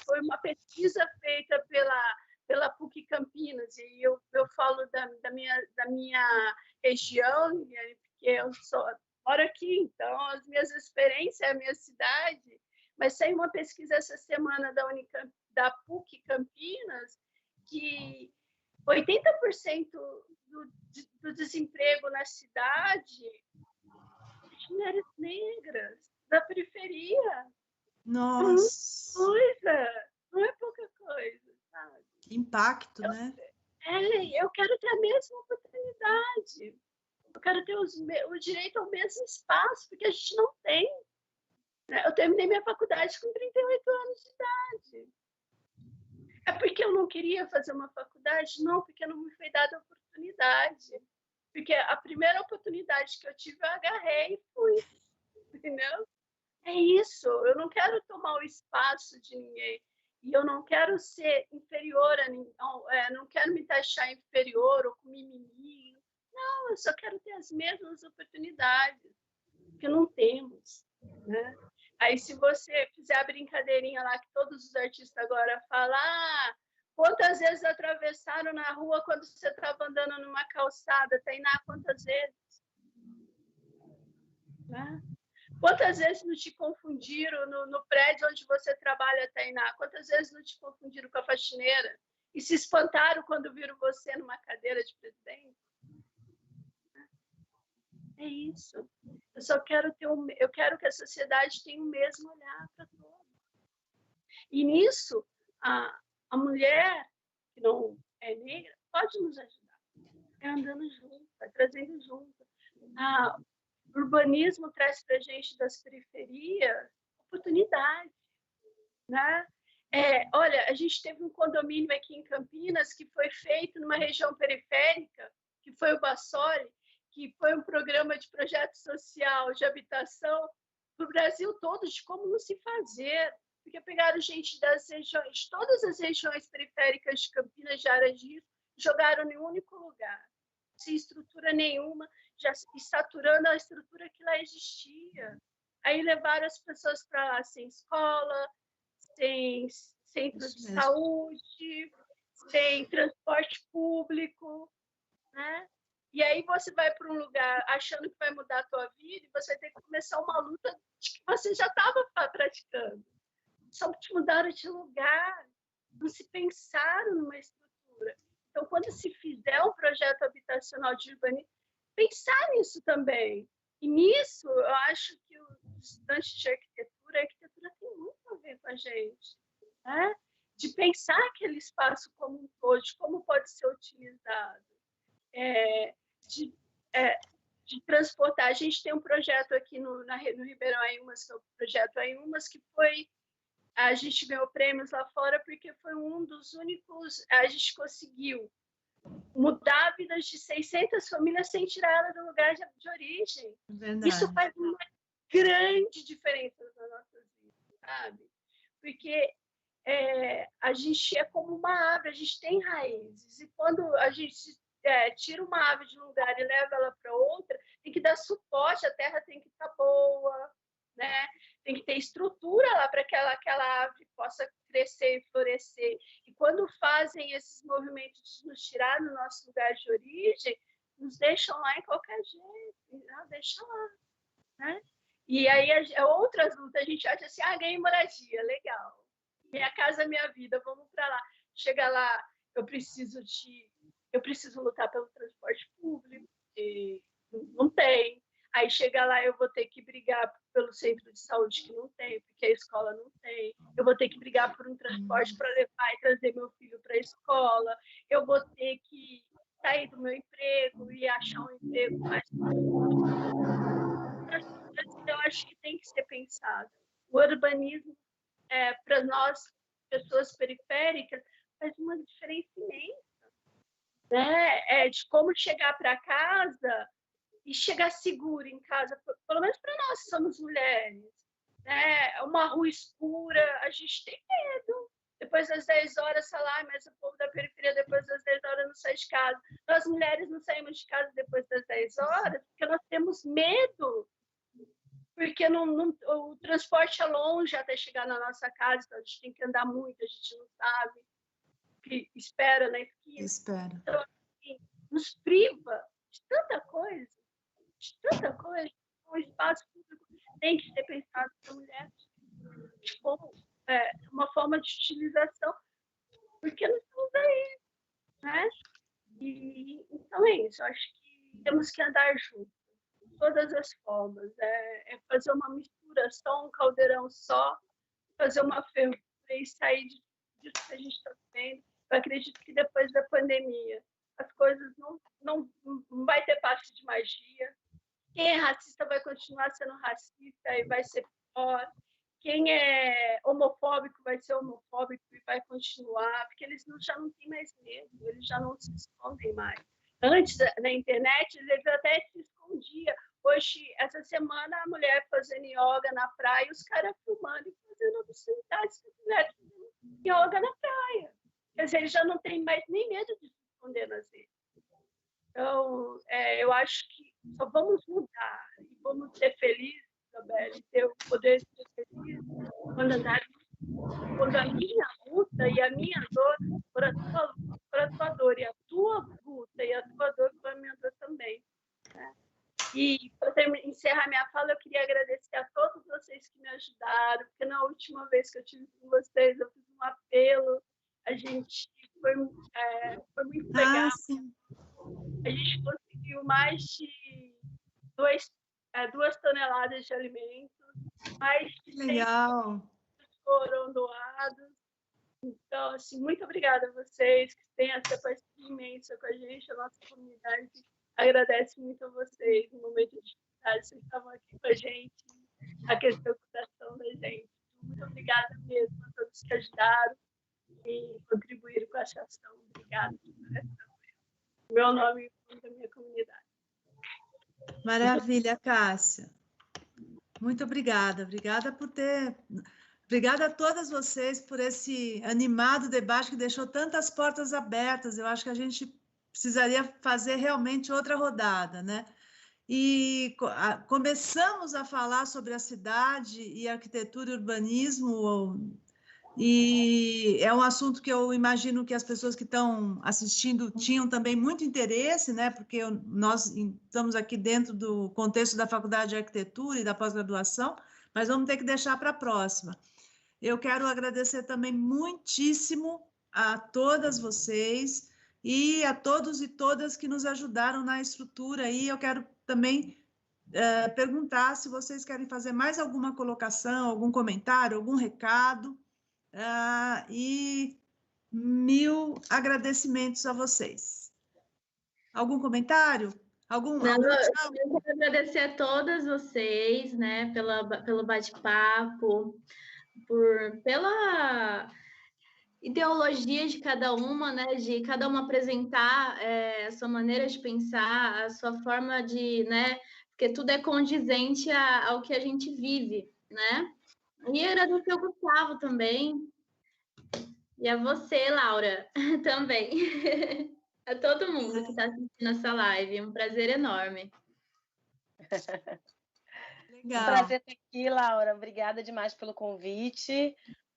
foi uma pesquisa feita pela PUC Campinas, e eu falo da minha região, porque eu moro aqui, então as minhas experiências é a minha cidade, mas saiu uma pesquisa essa semana da PUC Campinas que 80% do desemprego na cidade é de mulheres negras, da periferia. Nossa! Não é pouca coisa, sabe? Que impacto, né? Eu quero ter a mesma oportunidade. Eu quero ter o direito ao mesmo espaço, porque a gente não tem. Eu terminei minha faculdade com 38 anos de idade. É porque eu não queria fazer uma faculdade? Não, porque não me foi dada a oportunidade. Porque a primeira oportunidade que eu tive, eu agarrei e fui. Entendeu? É isso. Eu não quero tomar o espaço de ninguém. E eu não quero ser inferior a ninguém. Não quero me taxar inferior ou com mimimi. Não, eu só quero ter as mesmas oportunidades, que não temos, né? Aí, se você fizer a brincadeirinha lá, que todos os artistas agora falam, quantas vezes atravessaram na rua quando você estava andando numa calçada, Tainá, quantas vezes? Né? Quantas vezes não te confundiram no prédio onde você trabalha, Tainá? Quantas vezes não te confundiram com a faxineira? E se espantaram quando viram você numa cadeira de presidente? É isso. Eu quero que a sociedade tenha o mesmo olhar para todos. E nisso, a mulher que não é negra pode nos ajudar. É andando junto, é trazendo junto. O urbanismo traz para a gente das periferias oportunidade, né? Olha, a gente teve um condomínio aqui em Campinas que foi feito numa região periférica, que foi o Bassori, que foi um programa de projeto social de habitação para o Brasil todo, de como não se fazer, porque pegaram gente das regiões, todas as regiões periféricas de Campinas, de áreas de risco, jogaram em um único lugar, sem estrutura nenhuma, já saturando a estrutura que lá existia. Aí levaram as pessoas para lá sem escola, sem centro de saúde, sem transporte público, né? E aí você vai para um lugar achando que vai mudar a tua vida e você vai ter que começar uma luta que você já estava praticando. Só te mudaram de lugar, não se pensaram numa estrutura. Então, quando se fizer um projeto habitacional de urbanismo, pensar nisso também. E nisso, eu acho que os estudantes de arquitetura, a arquitetura tem muito a ver com a gente. Né? de pensar aquele espaço como um todo, de como pode ser utilizado, de transportar. A gente tem um projeto aqui no Ribeirão Aiumas, que é o projeto Aiumas, que foi... A gente ganhou prêmios lá fora porque foi um dos únicos... A gente conseguiu mudar a vida de 600 famílias sem tirar ela do lugar de origem. Verdade. Isso faz uma grande diferença nas nossas vidas, sabe? Porque a gente é como uma árvore, a gente tem raízes. E quando a gente tira uma árvore de um lugar e leva ela para outra, tem que dar suporte, a terra tem que estar boa, né? Tem que ter estrutura lá para que aquela árvore possa crescer e florescer. E quando fazem esses movimentos de nos tirar do nosso lugar de origem, nos deixam lá em qualquer jeito, deixa lá, né? E aí outras lutas, a gente acha assim, ganhei moradia, legal. Minha casa, minha vida, vamos para lá. Chega lá, eu preciso lutar pelo transporte público, e não tem. Aí chega lá, eu vou ter que brigar pelo centro de saúde que não tem, porque a escola não tem. Eu vou ter que brigar por um transporte para levar e trazer meu filho para a escola. Eu vou ter que sair do meu emprego e achar um emprego mais... Eu acho que tem que ser pensado. O urbanismo, para nós, pessoas periféricas, faz uma diferença imensa, né? De como chegar para casa e chegar seguro em casa, pelo menos para nós que somos mulheres, né? Uma rua escura, a gente tem medo. Depois das 10 horas, sei lá, mas o povo da periferia depois das 10 horas não sai de casa. Nós mulheres não saímos de casa depois das 10 horas porque nós temos medo. Porque o transporte é longe até chegar na nossa casa, então a gente tem que andar muito, a gente não sabe, que espera na esquina. Espera. Então, assim, nos priva de tanta coisa, O espaço público tem que ser pensado para mulheres como uma forma de utilização, porque nós estamos aí, né? Então é isso, eu acho que temos que andar juntos. Todas as formas, fazer uma mistura só, um caldeirão só, fazer uma fervura e sair disso que a gente está vendo. Eu acredito que depois da pandemia as coisas não vai ter passe de magia. Quem é racista vai continuar sendo racista e vai ser pior. Quem é homofóbico vai ser homofóbico e vai continuar, porque eles já não têm mais medo, eles já não se escondem mais. Antes, na internet, eles até se escondiam. Hoje, essa semana, a mulher fazendo yoga na praia, os caras filmando e fazendo obscenidades com as mulheres fazendo yoga na praia. Quer dizer, eles já não têm mais nem medo de se esconder nas redes. Então, eu acho que só vamos mudar e vamos ser felizes, Isabelle, ter o poder de ser feliz quando a minha luta e a minha dor for a tua dor, e a tua luta e a tua dor for a minha dor também. Né? E para encerrar minha fala, eu queria agradecer a todos vocês que me ajudaram, porque na última vez que eu estive com vocês, eu fiz um apelo, a gente foi muito legal. A gente conseguiu mais de 2 toneladas de alimentos, mais de 100 foram doados. Então, assim, muito obrigada a vocês que têm essa parceria imensa com a gente, a nossa comunidade. Agradece muito a vocês no momento de dificuldade, vocês estavam aqui com a gente, a preocupação da gente. Muito obrigada mesmo a todos que ajudaram e contribuíram com essa ação. Obrigada. Meu nome e da minha comunidade. Maravilha, Cássia. Muito obrigada. Obrigada a todas vocês por esse animado debate que deixou tantas portas abertas. Eu acho que a gente precisaria fazer realmente outra rodada, né? E começamos a falar sobre a cidade e arquitetura e urbanismo, e é um assunto que eu imagino que as pessoas que estão assistindo tinham também muito interesse, né? Porque nós estamos aqui dentro do contexto da Faculdade de Arquitetura e da pós-graduação, mas vamos ter que deixar para a próxima. Eu quero agradecer também muitíssimo a todas vocês e a todos e todas que nos ajudaram na estrutura. E eu quero também perguntar se vocês querem fazer mais alguma colocação, algum comentário, algum recado. E 1000 agradecimentos a vocês. Algum comentário? Eu quero agradecer a todas vocês, né, pelo bate-papo, pela ideologia de cada uma, né, de cada uma apresentar a sua maneira de pensar, a sua forma de, né, porque tudo é condizente ao que a gente vive, né? E agradecer ao Gustavo também, e a você, Laura, também. A todo mundo que está assistindo essa live, um prazer enorme. Legal. Um prazer estar aqui, Laura. Obrigada demais pelo convite.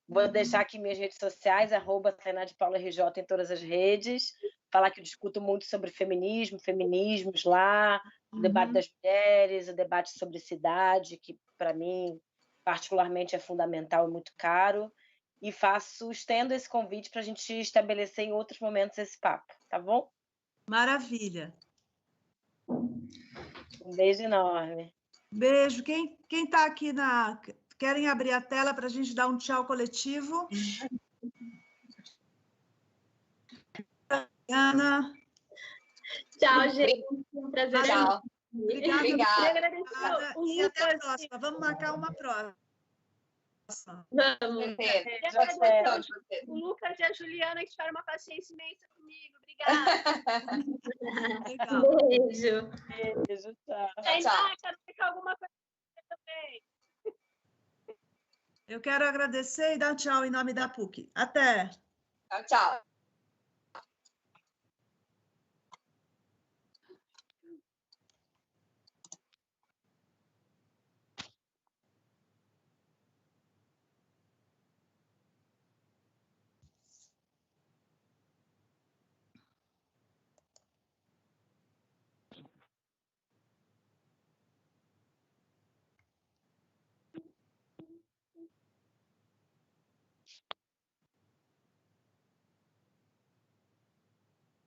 Vou deixar aqui minhas redes sociais, @TainaDePaulaRJ em todas as redes. Falar que eu discuto muito sobre feminismos lá, o debate das mulheres, o debate sobre cidade, que para mim, particularmente, é fundamental e muito caro. E estendo esse convite para a gente estabelecer em outros momentos esse papo, tá bom? Maravilha. Um beijo enorme. Beijo. Quem está aqui Querem abrir a tela para a gente dar um tchau coletivo? Ana. Tchau, gente. Um prazer. Tchau. Obrigada. E até a próxima. Vamos marcar uma próxima. Vamos. O Lucas e a Juliana que tiveram uma paciência imensa comigo. Obrigada. Legal. Beijo. Beijo, tchau. Tchau. Quero ficar alguma coisa também. Eu quero agradecer e dar um tchau em nome da PUC. Até. Tchau.